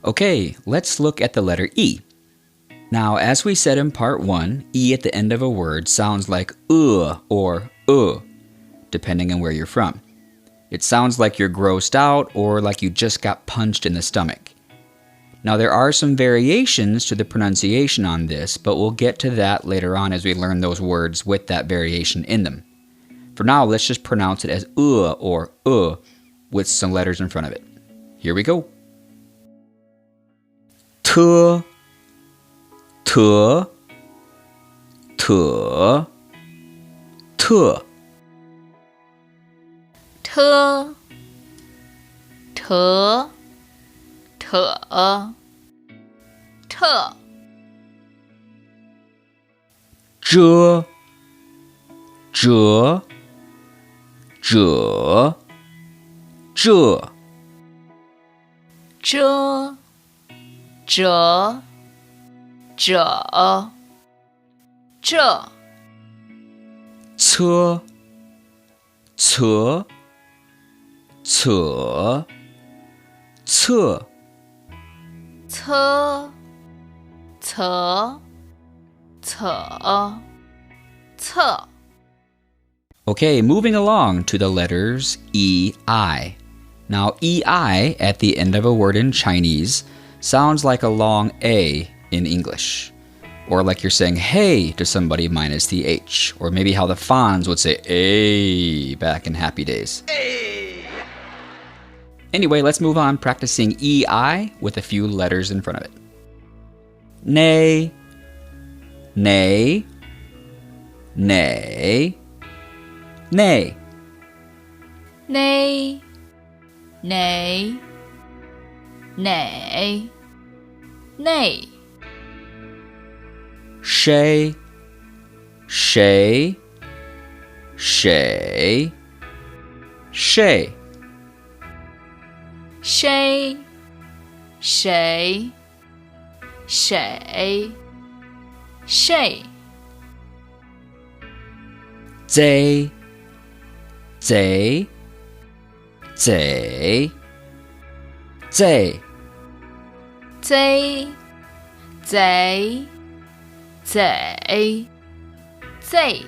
Okay, let's look at the letter E. Now, as we said in part 1, E at the end of a word sounds like or depending on where you're from. It sounds like you're grossed out or like you just got punched in the stomach. Now, there are some variations to the pronunciation on this, but we'll get to that later on as we learn those words with that variation in them. For now, let's just pronounce it as or with some letters in front of it. Here we go. Te, te, te, te. Te, te, te, te. Zhe, zhe, zhe, zhe. Zhe, zhe, zhe, zhe. Ce, ce, ce, ce. Ce, ce, ce, ce. Okay, moving along to the letters E, I. Now, E, I at the end of a word in Chinese sounds like a long A in English. Or like you're saying hey to somebody minus the H. Or maybe how the Fons would say A back in happy days. Anyway, let's move on practicing EI with a few letters in front of it. Nay, nay, nay, nay. Nay, nay, nay, nay. Shay, shay, shay, shay. Shay, shay, shay, shay. Zay, zay, zay, zay. Zay, zay, zay, zay.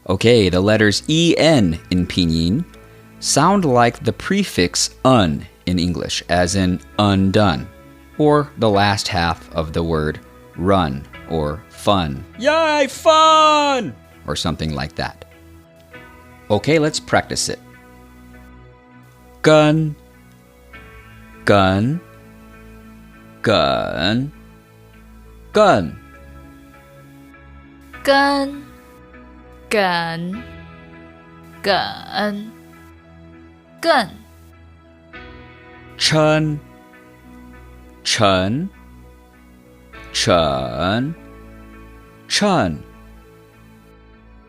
Okay, the letters EN in Pinyin sound like the prefix un in English, as in undone, or the last half of the word run or fun. Yay, fun! Or something like that. Okay, let's practice it. Gun, gun, gun, gun. Gun, gun, gun, gun. Chun, chun, chun, chun.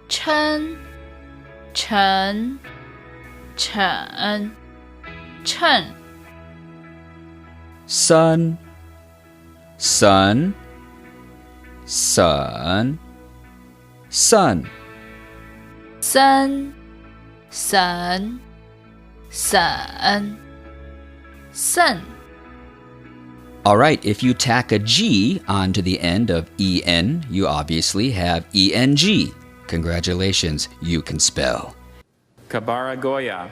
Chun, chun, chun, chun. Sun, sun, sun, sun. Sun, sun, sun, sun. All right, if you tack a G onto the end of EN, you obviously have ENG. Congratulations, you can spell. Kabaragoya.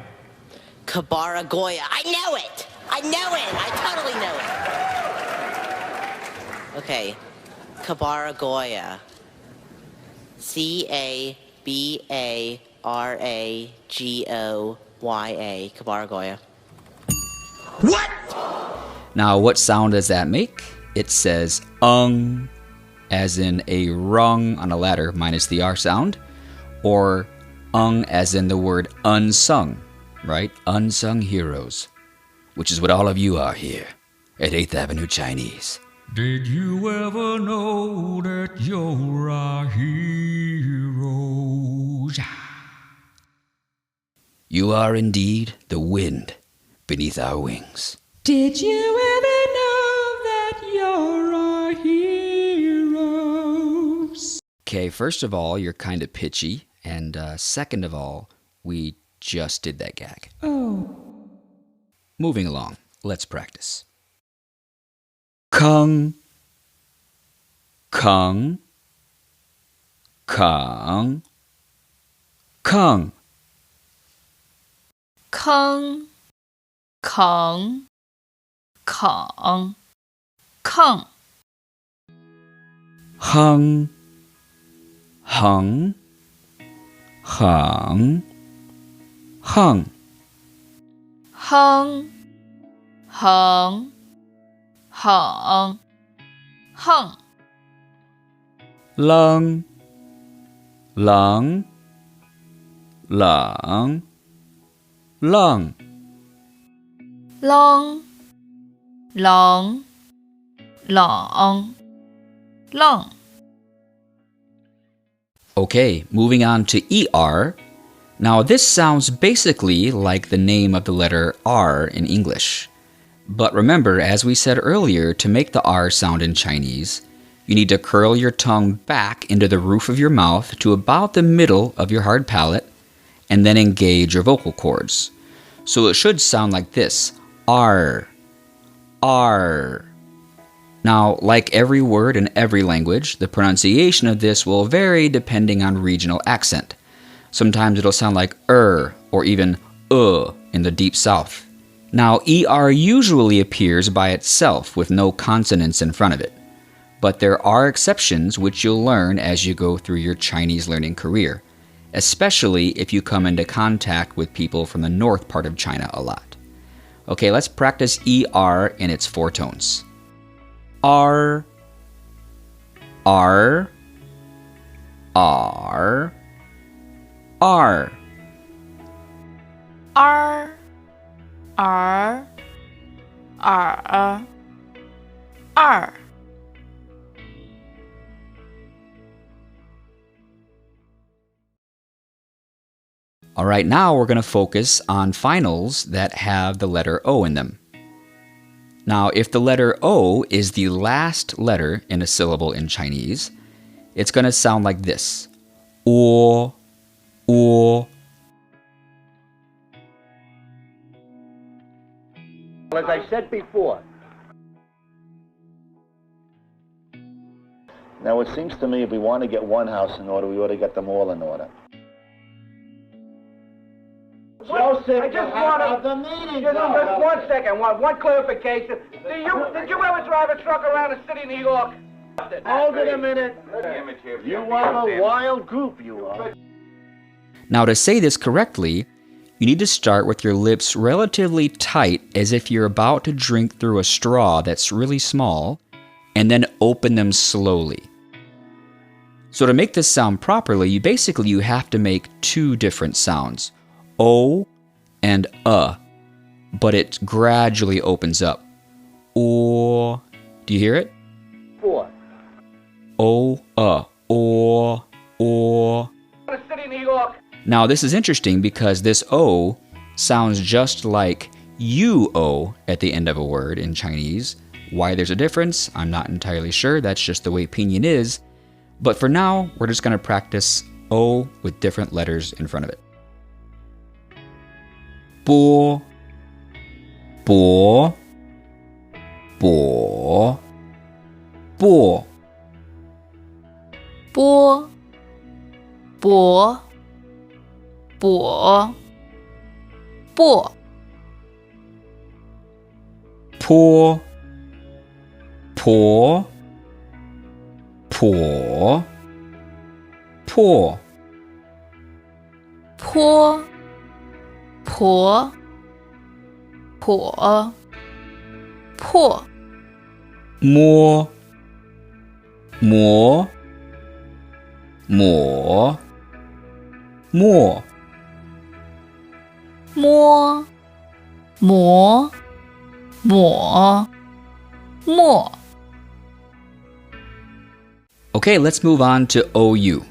Kabaragoya. I know it! I know it! I totally know it! Okay. Kabaragoya. Cabaragoya. Kabaragoya. What? Now, what sound does that make? It says ung, as in a rung on a ladder minus the R sound, or ung as in the word unsung, right? Unsung heroes, which is what all of you are here at 8th Avenue Chinese. Did you ever know that you're our heroes? You are indeed the wind beneath our wings. Did you ever know that you're our heroes? Okay, first of all, you're kind of pitchy, and second of all, we just did that gag. Oh. Moving along, let's practice. Kung, kung, kung, kung. Kung, kung, khổng, khổng, hung, hung, hung, hung, hâng, hởng, hởng, hâng, lung, lung, lung, lung, lông, lỏng, lỏng, lông. Okay, moving on to ER. Now this sounds basically like the name of the letter R in English. But remember, as we said earlier, to make the R sound in Chinese, you need to curl your tongue back into the roof of your mouth to about the middle of your hard palate, and then engage your vocal cords. So it should sound like this: R, R. Now, like every word in every language, the pronunciation of this will vary depending on regional accent. Sometimes it'll sound like or even in the deep south. Now, ER usually appears by itself with no consonants in front of it. But there are exceptions which you'll learn as you go through your Chinese learning career, especially if you come into contact with people from the north part of China a lot. Okay, let's practice ER in its 4 tones. R, R, R, R. R, R, R, R. All right, now we're going to focus on finals that have the letter O in them. Now, if the letter O is the last letter in a syllable in Chinese, it's going to sound like this: or, or. As I said before. Now, it seems to me if we want to get one house in order, we ought to get them all in order. Joseph, I just want the meeting. Just 1 second. One clarification. Did you ever drive a truck around the city of New York? Hold it a minute. You are a wild group, you are. Now, to say this correctly, you need to start with your lips relatively tight, as if you're about to drink through a straw that's really small, and then open them slowly. So to make this sound properly, you have to make 2 different sounds, O and but it gradually opens up. Or, do you hear it? 4. O, or. The city of New York. Now this is interesting because this O sounds just like UO at the end of a word in Chinese. Why there's a difference, I'm not entirely sure. That's just the way Pinyin is. But for now, we're just going to practice O with different letters in front of it. Bo, bo, bo, bo. Bo, bo, bo, bo. Po, po, po, po.坡, 婆, 婆, 破. More, more, more, more. 摸, 磨, 抹, 墨. Okay, let's move on to OU.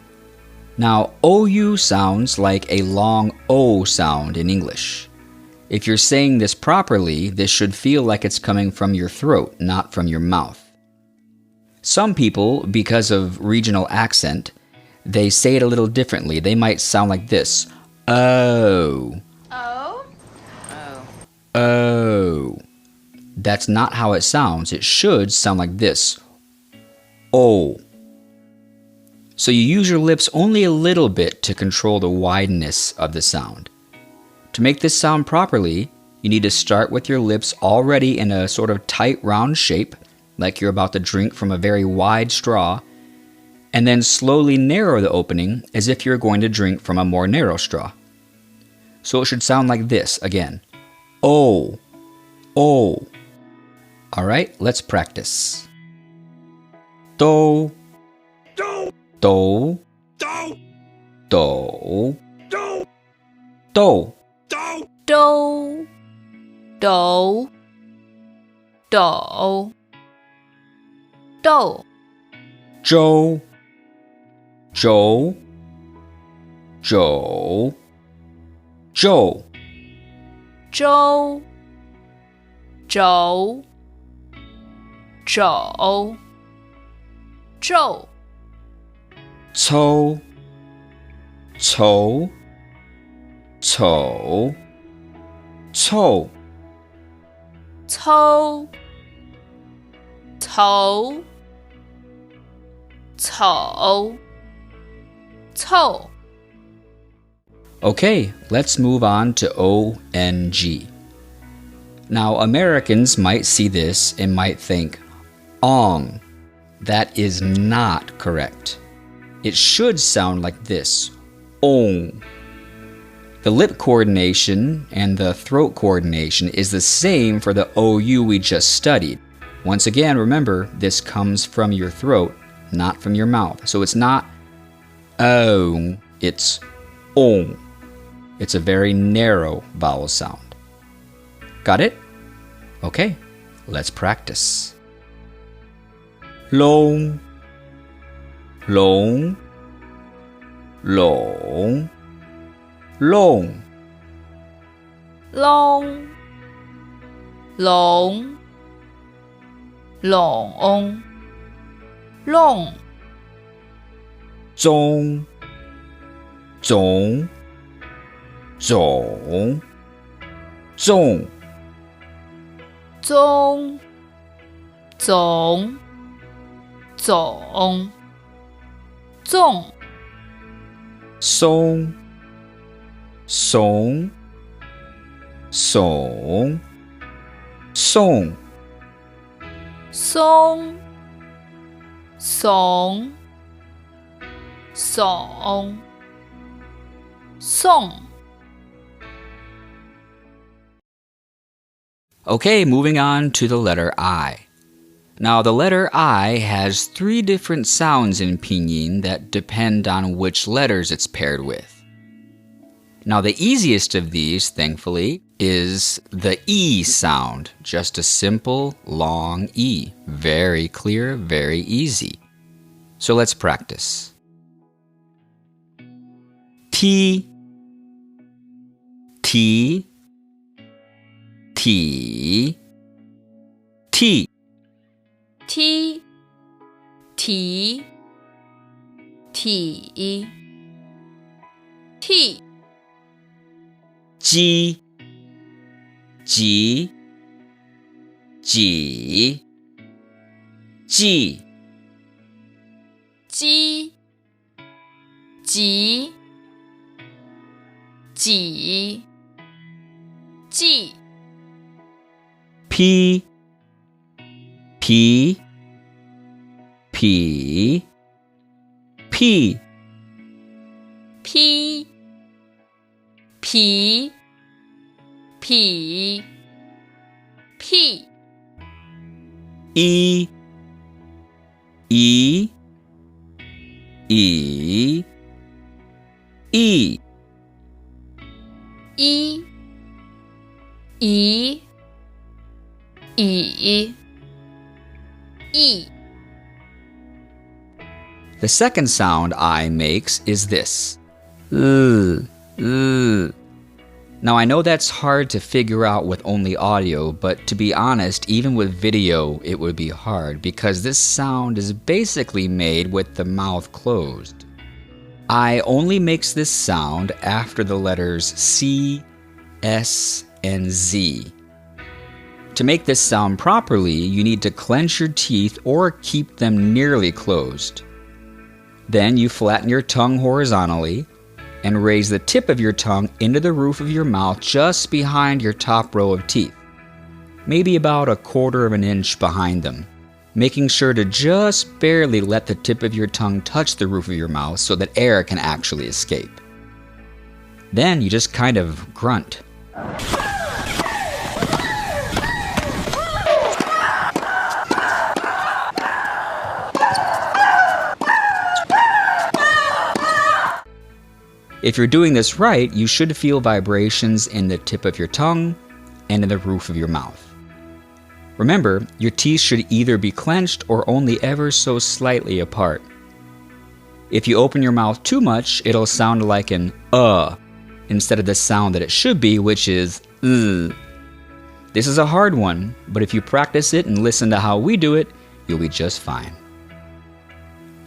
Now, OU sounds like a long O sound in English. If you're saying this properly, this should feel like it's coming from your throat, not from your mouth. Some people, because of regional accent, they say it a little differently. They might sound like this. Oh. Oh? Oh. That's not how it sounds. It should sound like this. Oh. So you use your lips only a little bit to control the wideness of the sound. To make this sound properly, you need to start with your lips already in a sort of tight round shape, like you're about to drink from a very wide straw, and then slowly narrow the opening as if you're going to drink from a more narrow straw. So it should sound like this again. Oh, oh. All right, let's practice. Do, do, do, do, do, do, do, do, do, do, do, Joe, Joe, Joe, Joe, Joe, Joe, Joe, Joe, Toe, toe, toe, toe, toe, toe, toe, toe. Okay, let's move on to ONG. Now, Americans might see this and might think, ong. That is not correct. It should sound like this, ong. The lip coordination and the throat coordination is the same for the OU we just studied. Once again, remember, this comes from your throat, not from your mouth. So it's not ong, it's ong. It's a very narrow vowel sound. Got it? Okay, let's practice. Long, long, long, long, long, long, long, long, zong, zong, zong, zong, zong, zong, zong, zong, song, song, song, song, song, song, song, song. Okay, moving on to the letter I. Now, the letter I has 3 different sounds in Pinyin that depend on which letters it's paired with. Now, the easiest of these, thankfully, is the E sound. Just a simple, long E. Very clear, very easy. So let's practice. T, T, T, T, T, T, T, T, G, G, G, G, G, G, G, G, P, P, P, P, P, P, P, P, E, E, E, E, E, E, E, E. The second sound I makes is this. Now, I know that's hard to figure out with only audio, but to be honest, even with video, it would be hard because this sound is basically made with the mouth closed. I only makes this sound after the letters C, S, and Z. To make this sound properly, you need to clench your teeth or keep them nearly closed. Then you flatten your tongue horizontally, and raise the tip of your tongue into the roof of your mouth just behind your top row of teeth, maybe about 1/4 of an inch behind them, making sure to just barely let the tip of your tongue touch the roof of your mouth so that air can actually escape. Then you just kind of grunt. If you're doing this right, you should feel vibrations in the tip of your tongue and in the roof of your mouth. Remember, your teeth should either be clenched or only ever so slightly apart. If you open your mouth too much, it'll sound like an instead of the sound that it should be, which is This is a hard one, but if you practice it and listen to how we do it, you'll be just fine.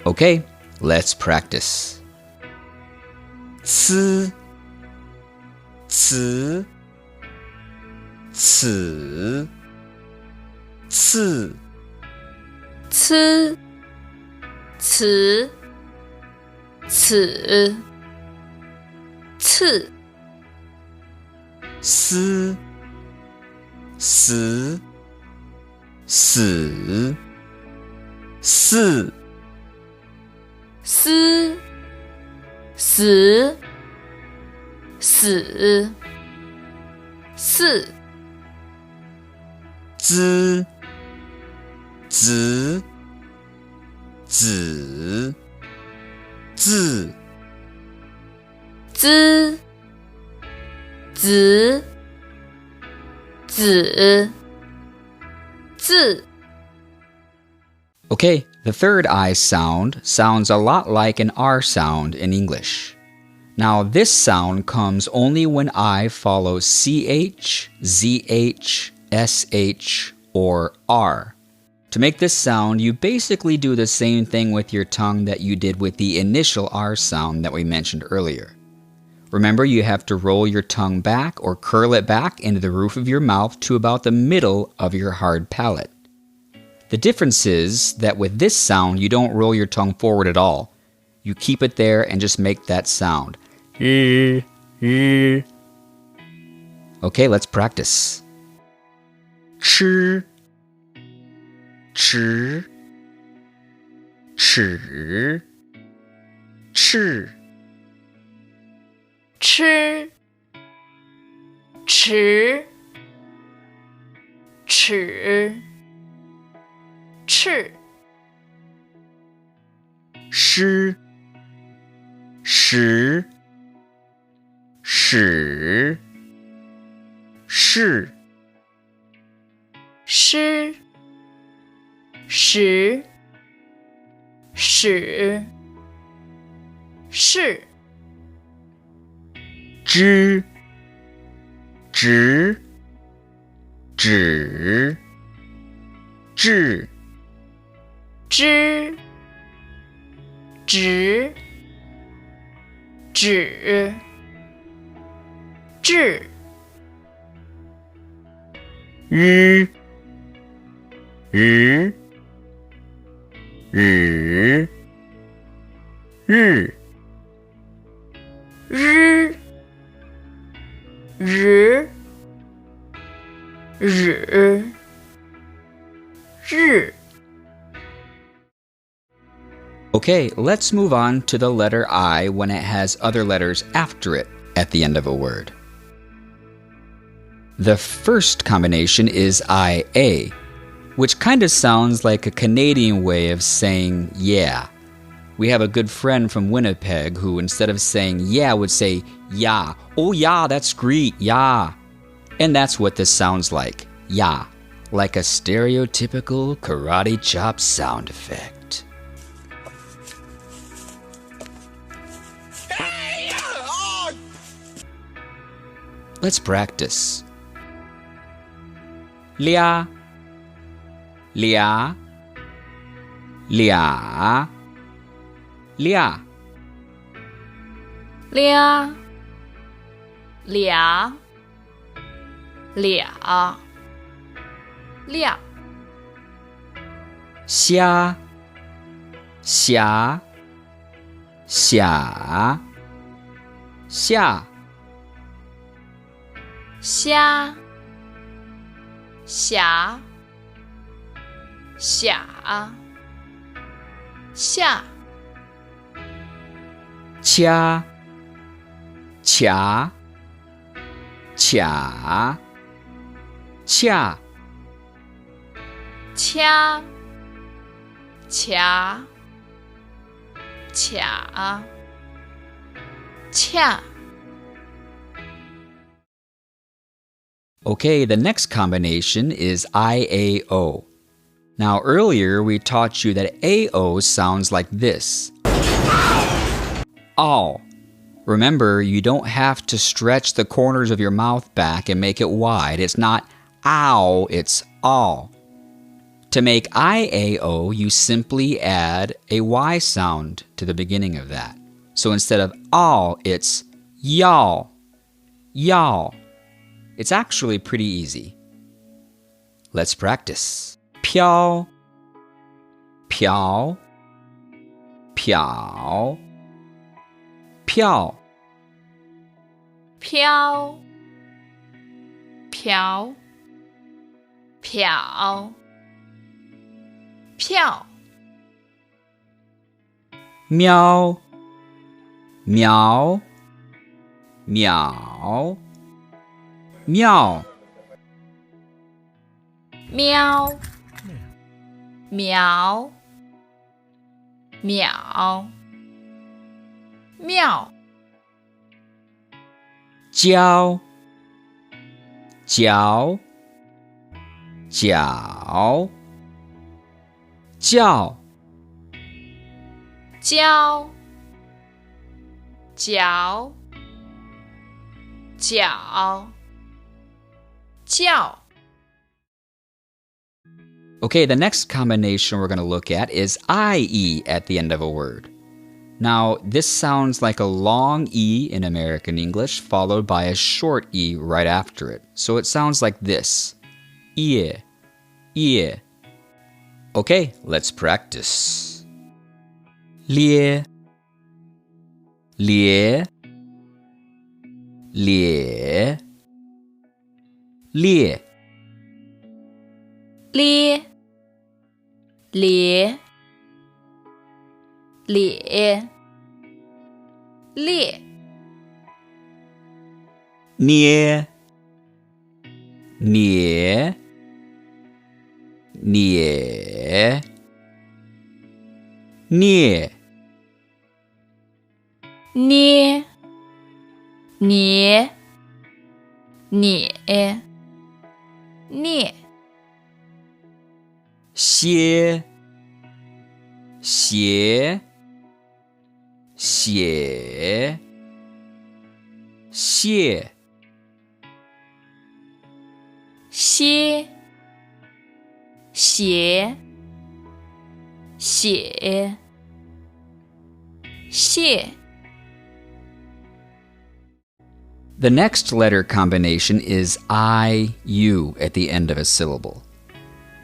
Okay, let's practice. 呲 呲 呲 刺 呲呲呲刺 丝 死 死 四 丝死死四 滋 子 子 字 滋子子字 Okay, the third I sound sounds a lot like an R sound in English. Now, this sound comes only when I follows CH, ZH, SH, or R. To make this sound, you basically do the same thing with your tongue that you did with the initial R sound that we mentioned earlier. Remember, you have to roll your tongue back or curl it back into the roof of your mouth to about the middle of your hard palate. The difference is that with this sound, you don't roll your tongue forward at all. You keep it there and just make that sound. Okay, let's practice. 吃 吃 吃 吃 吃吃吃吃 诗 十 使 是 诗十使是 知 直 指 治 知直指治 日 日 日 日 日日日日 Okay, let's move on to the letter I when it has other letters after it at the end of a word. The first combination is IA, which kind of sounds like a Canadian way of saying yeah. We have a good friend from Winnipeg who, instead of saying yeah, would say yeah. Oh yeah, that's great, yeah. And that's what this sounds like, yeah. Like a stereotypical karate chop sound effect. Let's practice. Lia, lia, lia, lia. 俩俩俩俩 虾，虾，虾，下虾侠下下掐卡恰恰掐卡卡恰 Okay, the next combination is IAO. Now, earlier we taught you that AO sounds like this. All. Remember, you don't have to stretch the corners of your mouth back and make it wide. It's not ow, it's all. To make IAO, you simply add a Y sound to the beginning of that. So instead of all, it's y'all, y'all. It's actually pretty easy. Let's practice. 飘飘飘飘飘飘飘票喵喵喵喵喵苗苗妙教教脚叫教脚脚叫 Okay, the next combination we're going to look at is IE at the end of a word. Now, this sounds like a long E in American English followed by a short E right after it. So it sounds like this. Ear, ear. Okay, let's practice. Lie, lie, lie, lie. 咧咧咧咧捏捏捏捏捏捏捏捏歇歇写谢歇写写谢 The next letter combination is IU at the end of a syllable.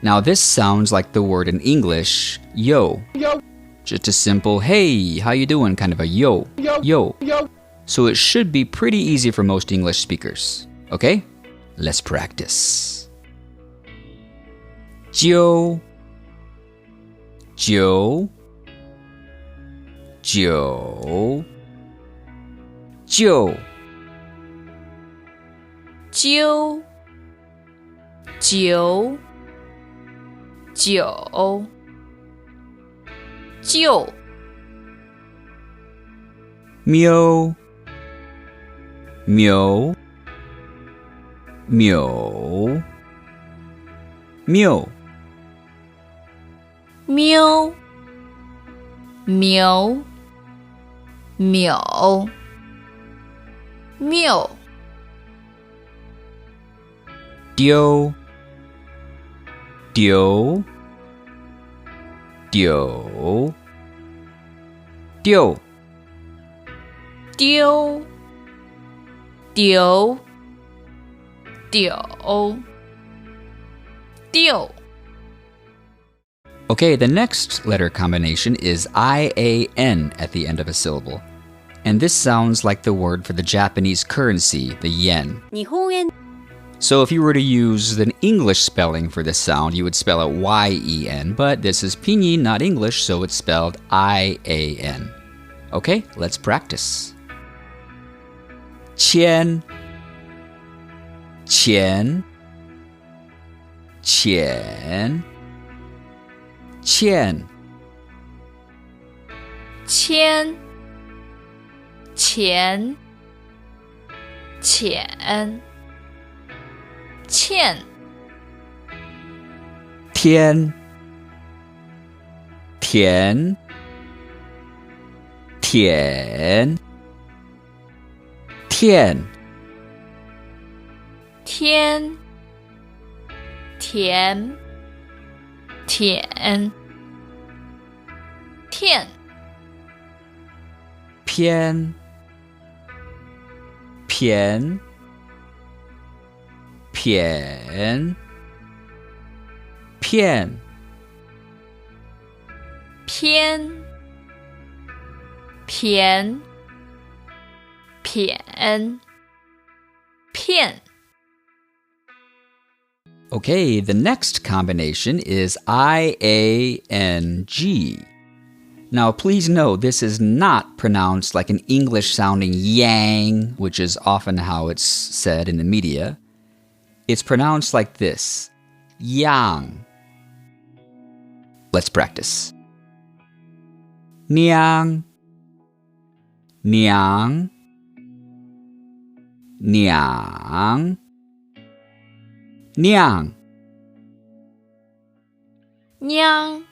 Now this sounds like the word in English, yo. Just a simple, hey, how you doing kind of a yo, yo. So it should be pretty easy for most English speakers. Okay? Let's practice. 揪揪揪揪揪九九就喵喵喵喵喵喵秒谬丢丢丢丢丢丢丢丢 Okay, the next letter combination is IAN at the end of a syllable. And this sounds like the word for the Japanese currency, the yen. 日本円 So if you were to use the English spelling for this sound, you would spell it Y-E-N, but this is Pinyin, not English, so it's spelled I-A-N. Okay, let's practice. 钱 钱 钱 钱 千钱钱欠天田田田天田田田偏偏偏偏偏偏偏骗 Okay, the next combination is iang. Now, please note this is not pronounced like an English-sounding yang, which is often how it's said in the media. It's pronounced like this, yang. Let's practice. Niang, niang, niang, niang. 娘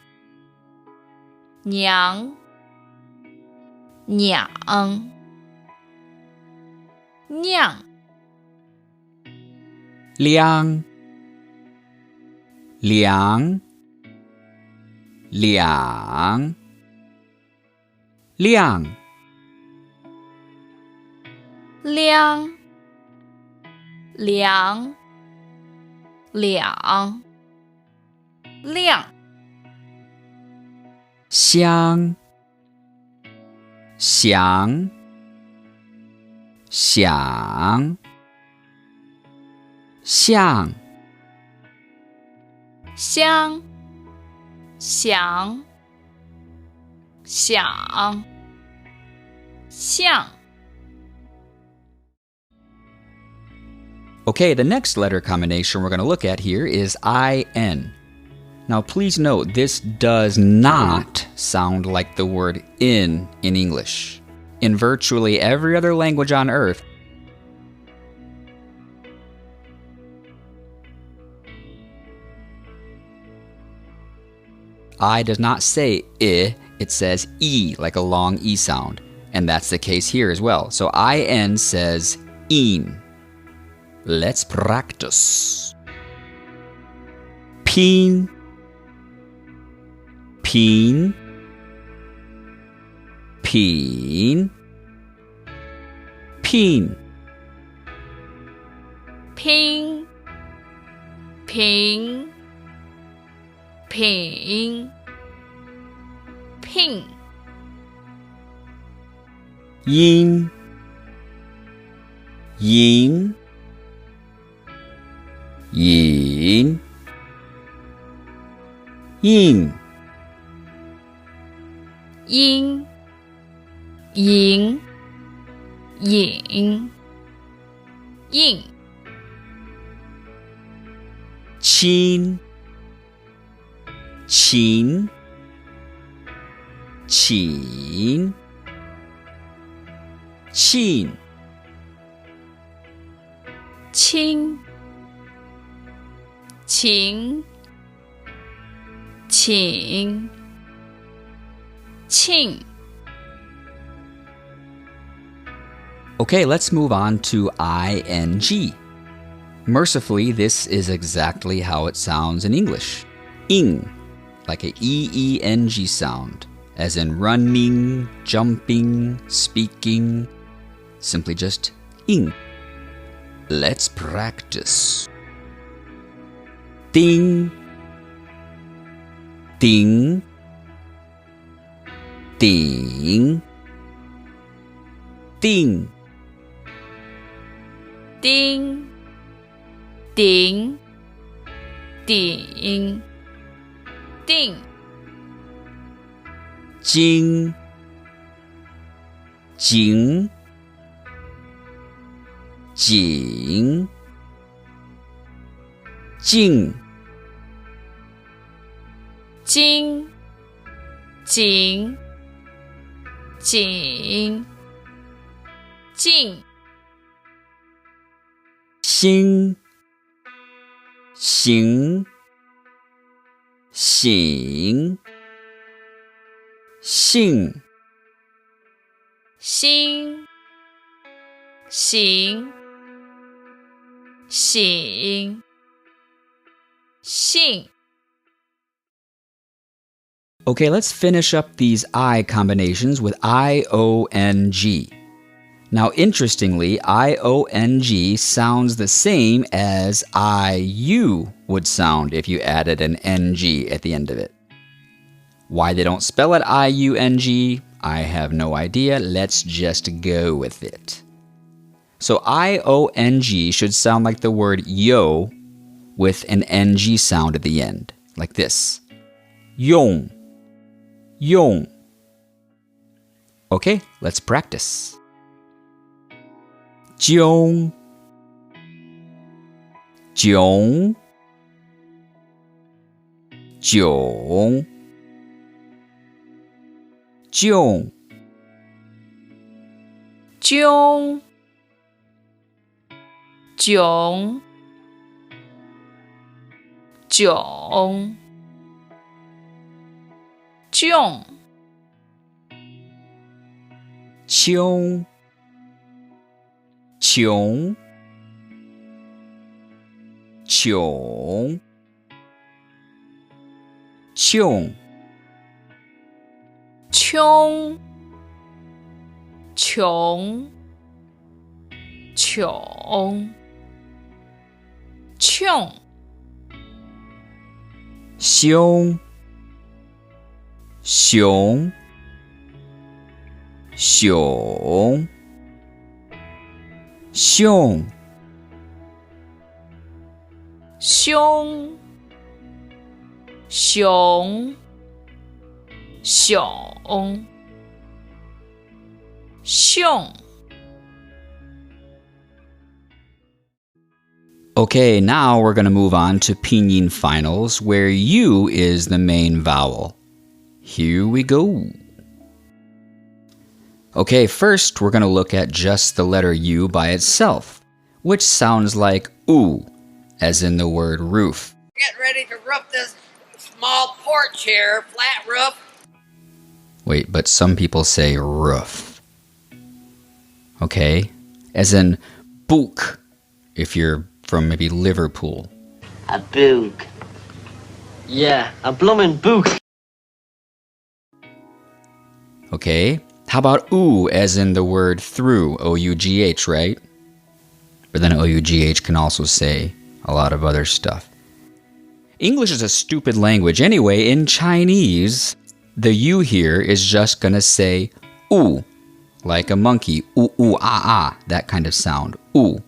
娘娘酿 Liang, liang, liang, liang. 凉凉两亮香香响像香响响像 Okay, the next letter combination we're going to look at here is IN. Now, please note, this does not sound like the word in English. In virtually every other language on earth, I does not say I, it says E, like a long E sound. And that's the case here as well. So IN says in. Let's practice. Pin, pin, pin, pin. 拼平平拼音音音印音赢影印亲秦秦沁亲情请庆 Okay, let's move on to ing. Mercifully, this is exactly how it sounds in English. Ing, like a E-E-N-G sound, as in running, jumping, speaking, simply just ing. Let's practice. Ding, ding, ding, 定丁顶顶定经井井静金井井静心行醒性心行醒性 Okay, let's finish up these I combinations with iong. Now, interestingly, iong sounds the same as iu would sound if you added an ng at the end of it. Why they don't spell it iung, I have no idea. Let's just go with it. So iong should sound like the word yo with an ng sound at the end, like this. Yong. Yong. Okay, let's practice. Jiong. Jiong. Jiong. Jiong. Jiong Jiong Jiong Jiong Qiong. Qiong. Qiong. Qiong. Qiong Qiong Qiong Qiong Xiong. Xiong. Xiong. Xiong. Xiong Xiong Xiong Xiong Okay, now we're going to move on to Pinyin finals, where U is the main vowel. Here we go. Okay, first we're going to look at just the letter U by itself, which sounds like oo, as in the word roof. Get ready to roof this small porch here, flat roof. Wait, but some people say roof. Okay, as in book, if you're from maybe Liverpool. A book. Yeah, a bloomin' book. Okay, how about oo, as in the word through, O-U-G-H, right? But then O-U-G-H can also say a lot of other stuff. English is a stupid language. Anyway, in Chinese, the U here is just going to say oo, like a monkey, oo, oo, ah, ah, that kind of sound, oo.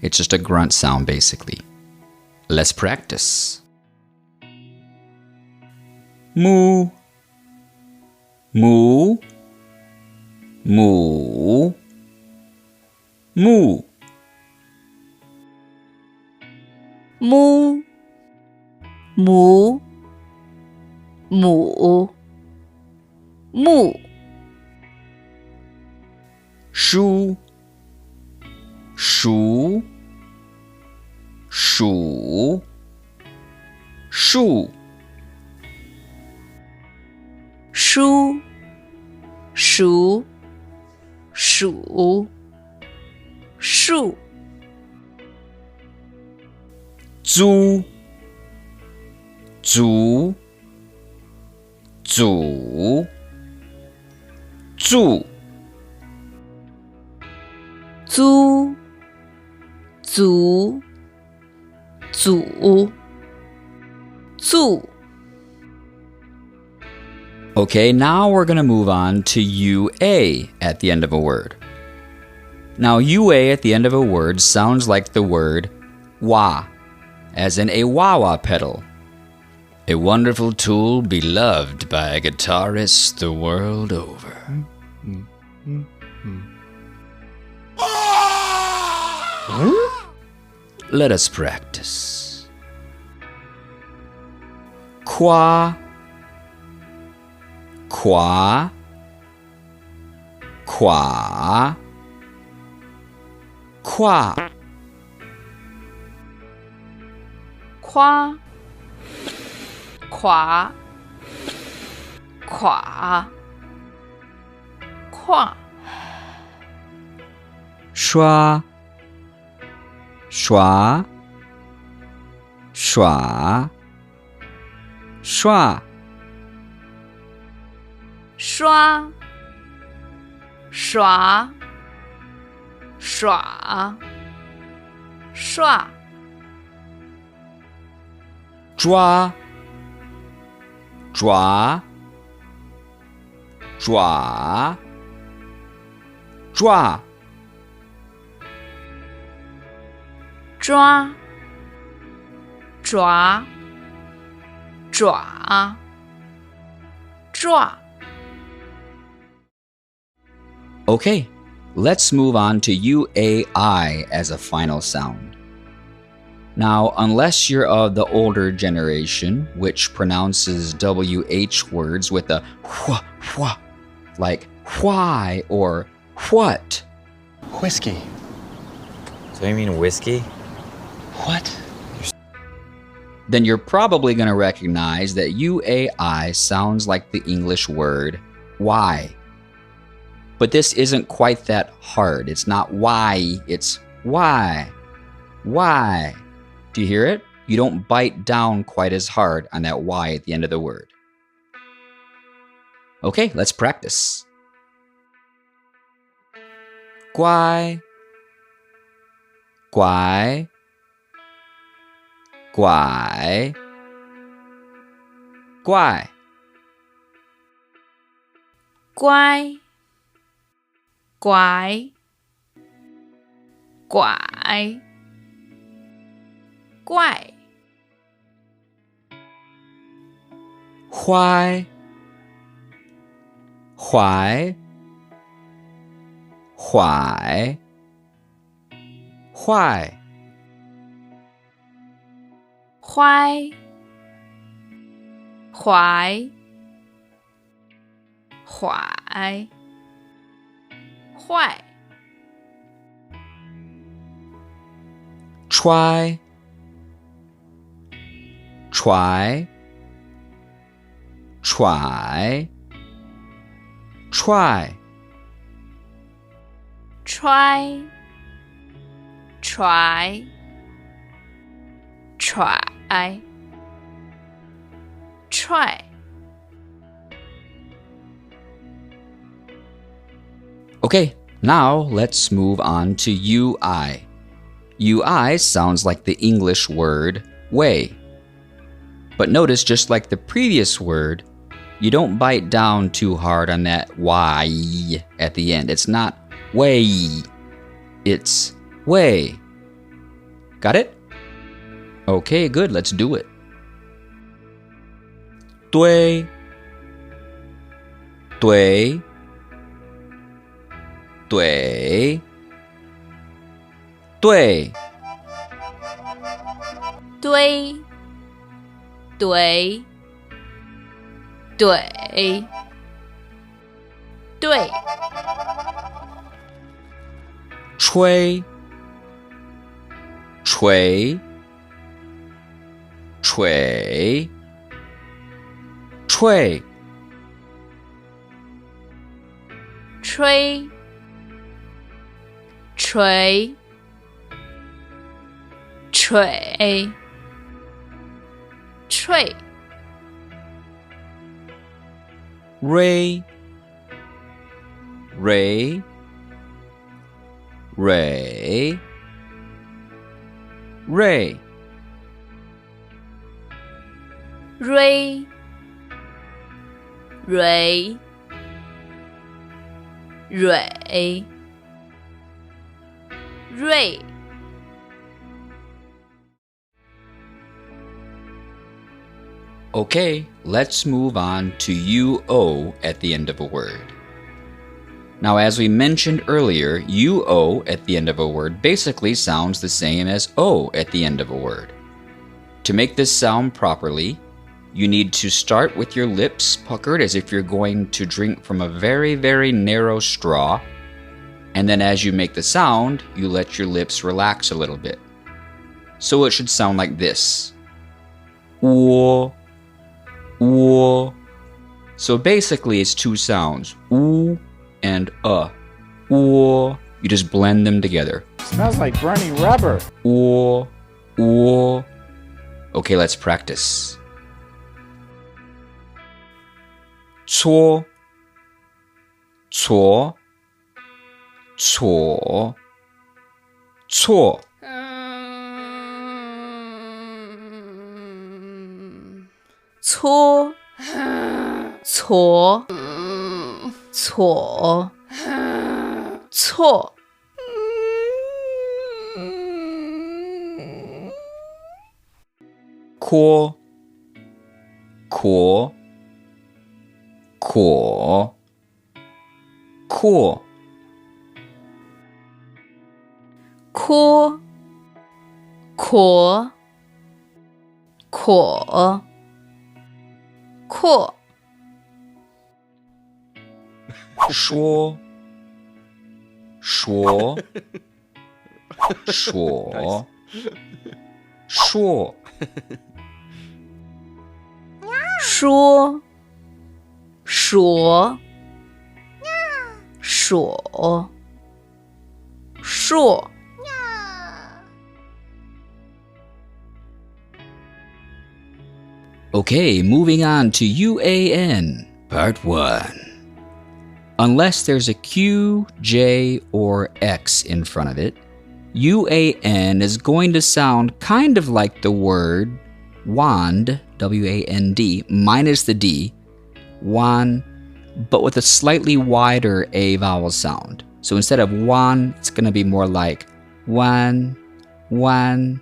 It's just a grunt sound, basically. Let's practice. Moo. Moo. Moo. Moo. Moo Moo Moo Moo Shu. Shu. Shu. Shu. Shu Shu Shu Shu Zu. Zu. Zu. Zu. Zu Zu Zu Zu Okay, now we're going to move on to UA at the end of a word. Now, ua at the end of a word sounds like the word wa, as in a wah-wah pedal. A wonderful tool beloved by guitarists the world over. Let us practice. Qua, qua, qua, qua. Qua, qua, qua, qua. Schwa, schwa, schwa, schwa. Schwa, schwa, schwa, schwa. Draw, draw, draw, draw. Draw, draw, draw, draw. Okay, let's move on to UAI as a final sound. Now, unless you're of the older generation, which pronounces WH words with a wh, wh, like why or what. Whiskey. So you mean whiskey? What? Then you're probably going to recognize that UAI sounds like the English word why. But this isn't quite that hard. It's not why, it's why. Why? Do you hear it? You don't bite down quite as hard on that Y at the end of the word. Okay, let's practice. Guai, guai, guai, guai. Guai, guai, guai, guai. Huai, huai, huai, huai. Huai, huai, huai, huai. Try, try, try, try. Try, try, try, try. Okay, now let's move on to UI. UI sounds like the English word way. But notice, just like the previous word, you don't bite down too hard on that Y at the end. It's not way, it's way. Got it? Okay, good, let's do it. Dui, dui, dui, dui. Dui, dui, dui, dui. Chui, chui, chui, chui. Trui, trui, trui, trui. Ray, ray, ray, ray. Ray, ray, ray, 瑞 Okay, let's move on to uo at the end of a word. Now, as we mentioned earlier, uo at the end of a word basically sounds the same as o at the end of a word. To make this sound properly, you need to start with your lips puckered as if you're going to drink from a very, very narrow straw. And then as you make the sound, you let your lips relax a little bit. So it should sound like this. Wo. So basically it's two sounds, oo and wo. You just blend them together. Smells like burning rubber. Wo. Okay, let's practice. Cho. Cho. Cho. Cho.搓搓搓错 Ko. Ko. Ko. Ko. 阔阔阔阔说说说说说说说说 Okay, moving on to UAN, part 1. Unless there's a Q, J, or X in front of it, UAN is going to sound kind of like the word wand, W-A-N-D, minus the D, wan, but with a slightly wider A vowel sound. So instead of wan, it's going to be more like wan, wan.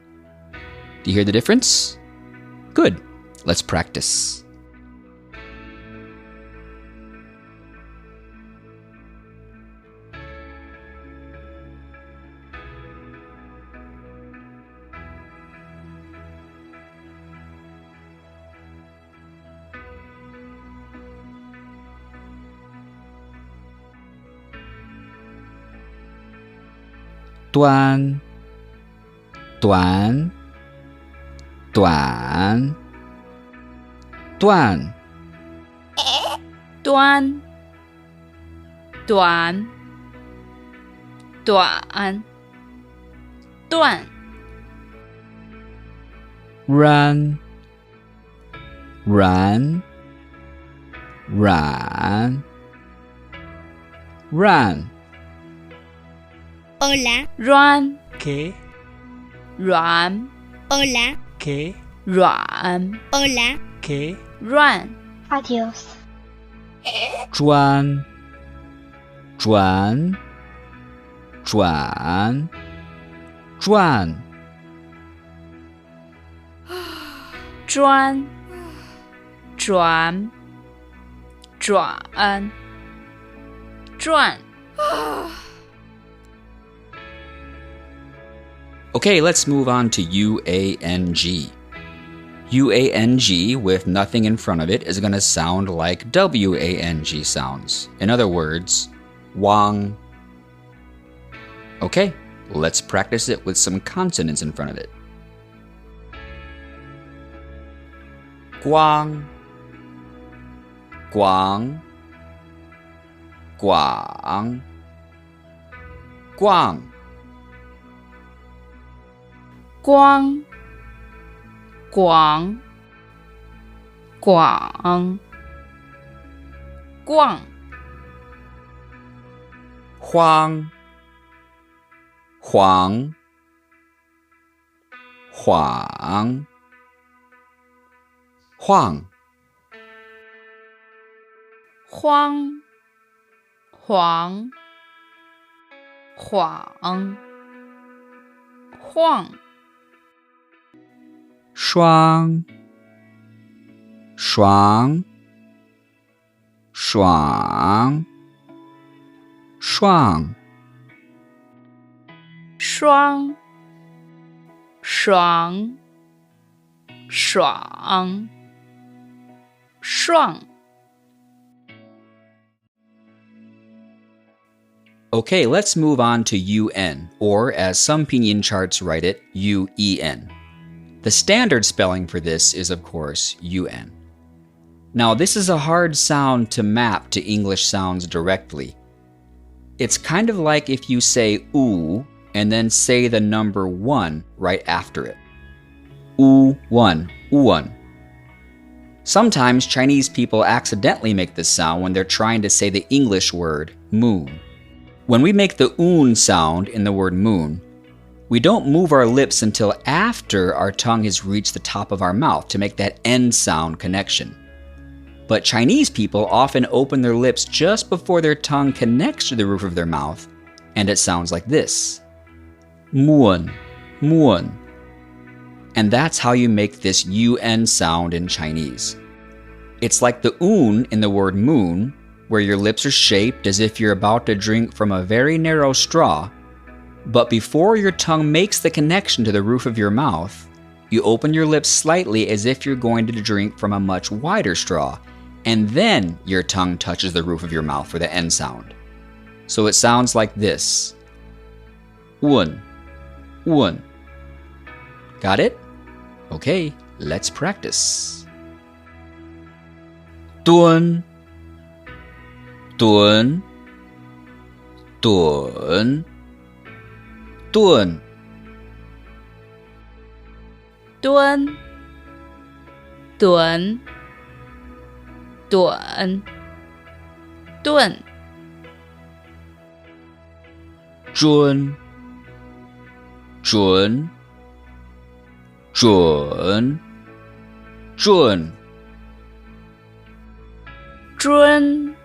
Do you hear the difference? Good. Let's practice. Tuan, tuan, tuan, tuan, 端短短断 run, run, run, run. Hola. run ¿Qué? 软 Hola. ¿Qué? 软 Hola. ¿Qué? run Adiós. 转转转转转转转转 Okay, let's move on to UANG. UANG with nothing in front of it is going to sound like WANG sounds. In other words, wang. Okay, let's practice it with some consonants in front of it. Guang, guang, guang, guang. 光广广逛 荒黄晃晃荒黄晃晃双爽爽爽双爽爽爽 Okay, let's move on to UN, or as some Pinyin charts write it, UEN. The standard spelling for this is, of course, UN. Now, this is a hard sound to map to English sounds directly. It's kind of like if you say oo and then say the number 1 right after it. Uwan, uwan. Sometimes Chinese people accidentally make this sound when they're trying to say the English word moon. When we make the un sound in the word moon, we don't move our lips until after our tongue has reached the top of our mouth to make that end sound connection. But Chinese people often open their lips just before their tongue connects to the roof of their mouth, and it sounds like this. Muon, muon. And that's how you make this UN sound in Chinese. It's like the un in the word moon, where your lips are shaped as if you're about to drink from a very narrow straw, but before your tongue makes the connection to the roof of your mouth, you open your lips slightly as if you're going to drink from a much wider straw, and then your tongue touches the roof of your mouth for the end sound. So it sounds like this. Un, un. Got it? Okay, let's practice. Dun, dun, dun, dun.蹲蹲蹲顿准准准准准准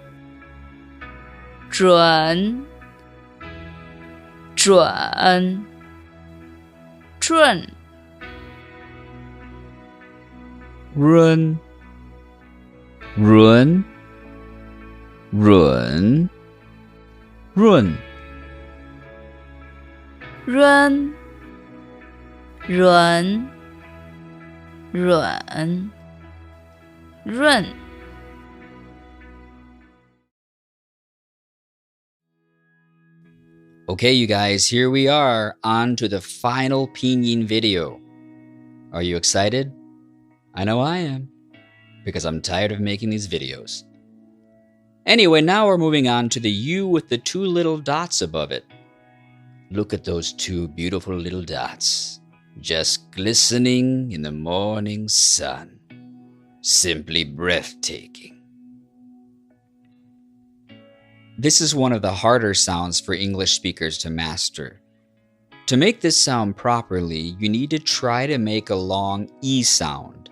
准准润润润润润润润润 Okay, you guys, here we are, on to the final Pinyin video. Are you excited? I know I am, because I'm tired of making these videos. Anyway, now we're moving on to the U with the 2 little dots above it. Look at those 2 beautiful little dots, just glistening in the morning sun. Simply breathtaking. This is one of the harder sounds for English speakers to master. To make this sound properly, you need to try to make a long E sound.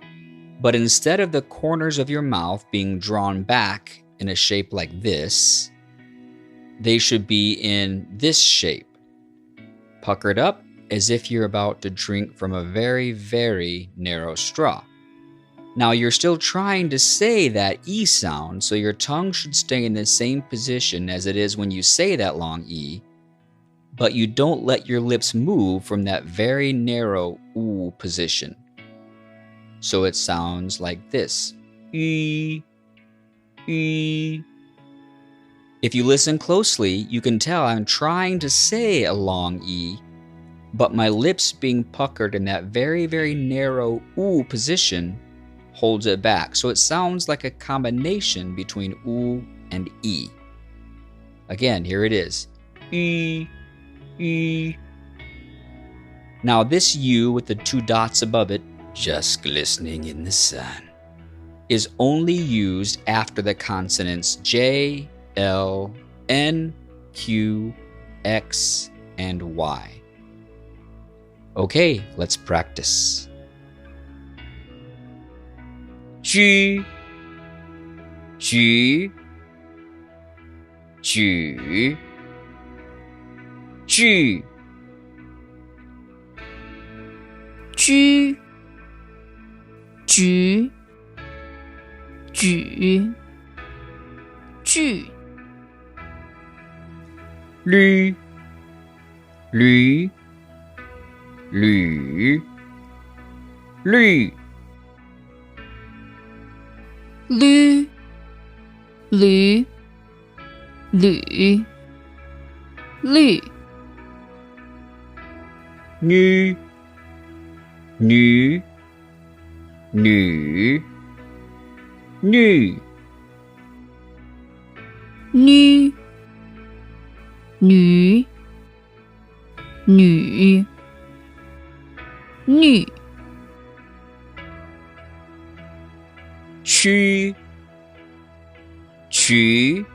But instead of the corners of your mouth being drawn back in a shape like this, they should be in this shape, puckered up as if you're about to drink from a very, very narrow straw. Now you're still trying to say that E sound, so your tongue should stay in the same position as it is when you say that long E, but you don't let your lips move from that very narrow oo position. So it sounds like this. E, E. If you listen closely, you can tell I'm trying to say a long E, but my lips being puckered in that very, very narrow oo position holds it back. So it sounds like a combination between oo and E. Again, here it is. E, E. Now this U with the 2 dots above it, just glistening in the sun, is only used after the consonants J, L, N, Q, X, and Y. Okay, let's practice. G, G, G, G, 居局举句驴驴驴驴驴驴吕绿女女女女女女女女曲曲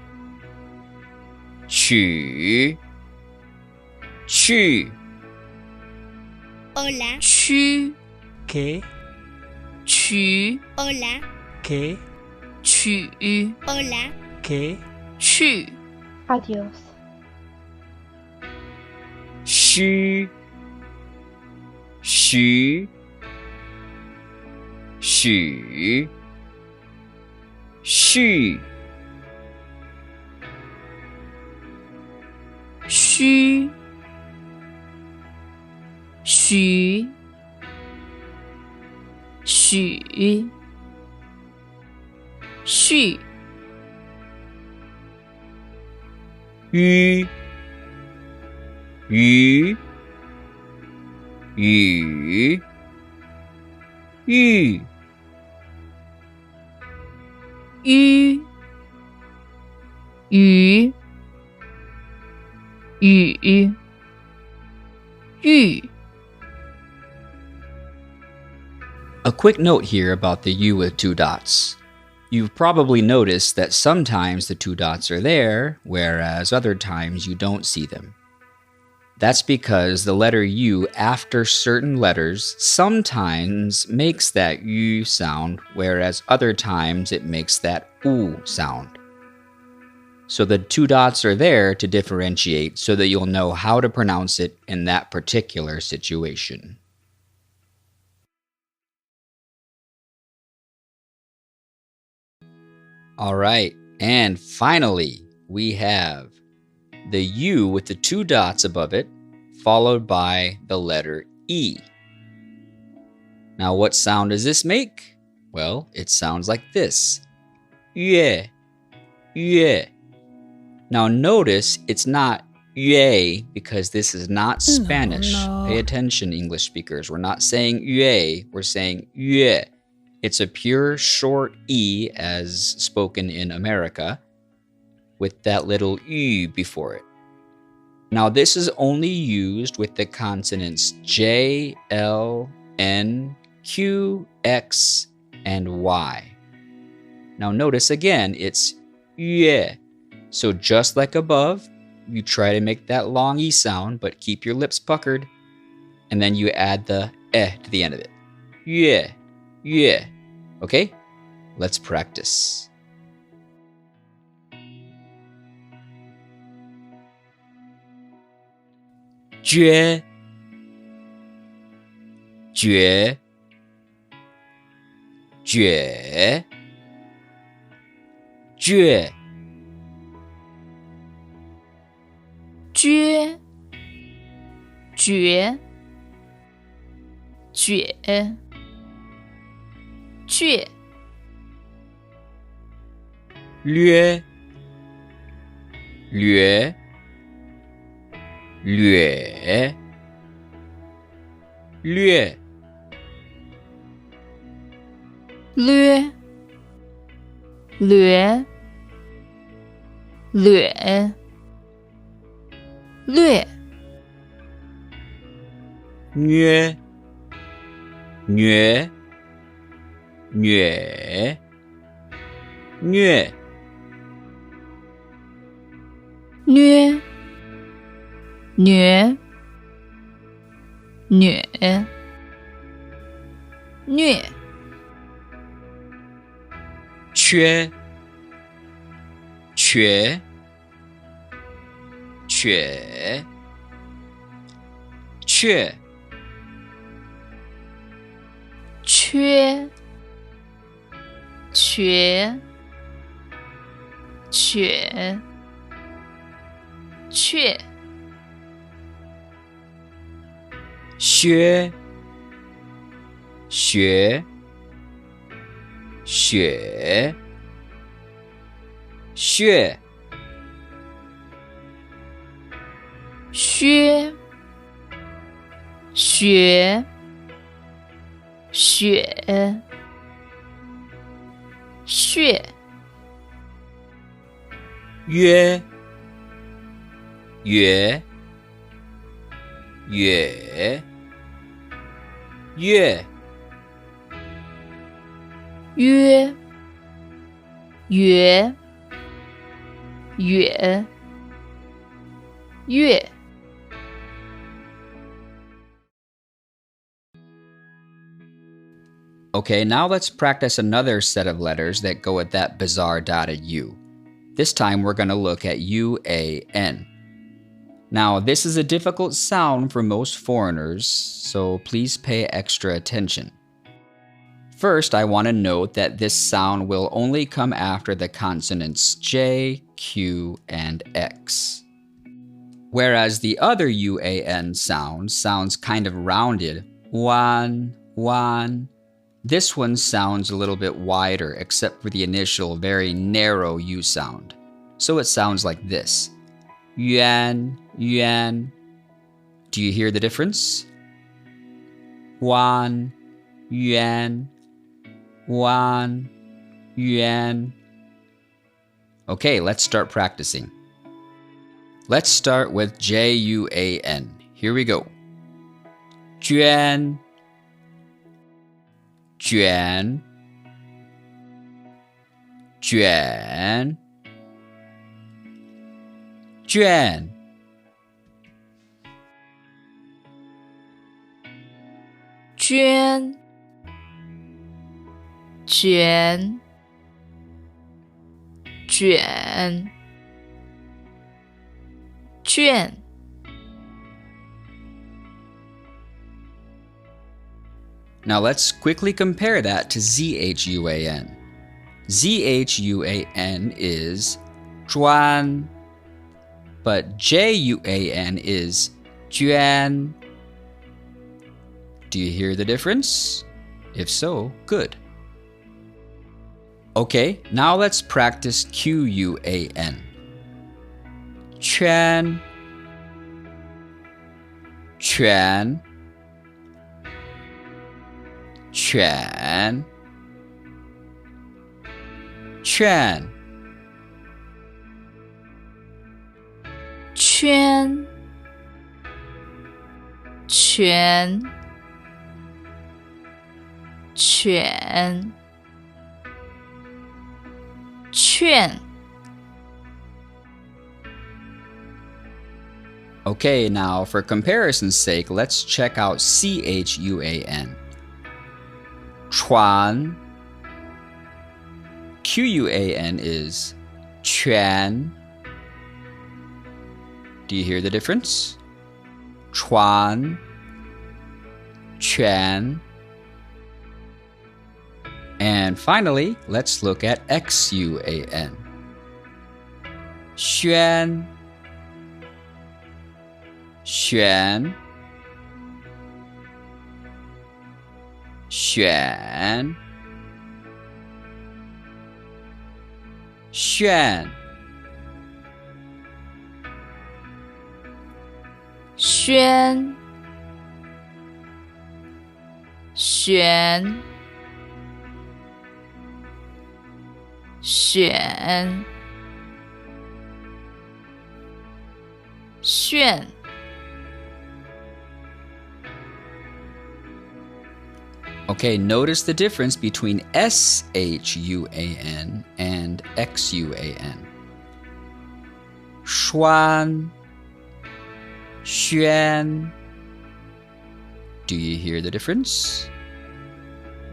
曲去 Hola. 区 ¿Qué? 曲 Hola. ¿Qué? 曲 Hola. ¿Qué? 去 Adiós. 虚许许续虚许许续鱼鱼雨玉鱼鱼雨玉 A quick note here about the U with two dots. You've probably noticed that sometimes the two dots are there, whereas other times you don't see them. That's because the letter U after certain letters sometimes makes that U sound, whereas other times it makes that U sound. So the two dots are there to differentiate so that you'll know how to pronounce it in that particular situation. All right, and finally, we have the U with the two dots above it, followed by the letter E. Now, what sound does this make? Well, it sounds like this. Yue, yue. Now, notice it's not yue because this is not Spanish. Pay attention, English speakers. We're not saying yue, we're saying yue. It's a pure short E as spoken in America with that little U before it. Now this is only used with the consonants J, L, N, Q, X, and Y. Now notice again, it's yue. So just like above, you try to make that long E sound, but keep your lips puckered. And then you add the to the end of it. Yue. Yeah. Okay? Let's practice. Jue. Jue. Jue. Jue.撅绝撅倔略略略略略略略略虐虐虐虐虐虐虐虐缺缺缺缺缺瘸雀雀薛学雪穴薛学雪穴约约月月约月月月 Okay, now let's practice another set of letters that go with that bizarre dotted U. This time we're going to look at UAN. Now, this is a difficult sound for most foreigners, so please pay extra attention. First, I want to note that this sound will only come after the consonants J, Q, and X. Whereas the other UAN sound sounds kind of rounded, wan, wan. This one sounds a little bit wider except for the initial very narrow U sound. So it sounds like this. Yuan, yuan. Do you hear the difference? Wan, yuan, wan, yuan. Okay, let's start practicing. Let's start with J-U-A-N. Here we go. Juan, juan, juan, juan.捐卷卷卷 Now let's quickly compare that to ZHUAN. ZHUAN is zhuan, but JUAN is juan. Do you hear the difference? If so, good. Okay, now let's practice QUAN. Quan, quan, quan, quan.圈圈犬券 Okay, now for comparison's sake, let's check out CHUAN. Chuan. QUAN is quan. Do you hear the difference? Chuan, quan. And finally, let's look at XUAN. Xuan, xuan, xuan, xuan. 宣选选炫 Okay, notice the difference between SHUAN and XUAN. Xuan, xuan. Do you hear the difference?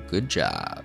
Good job.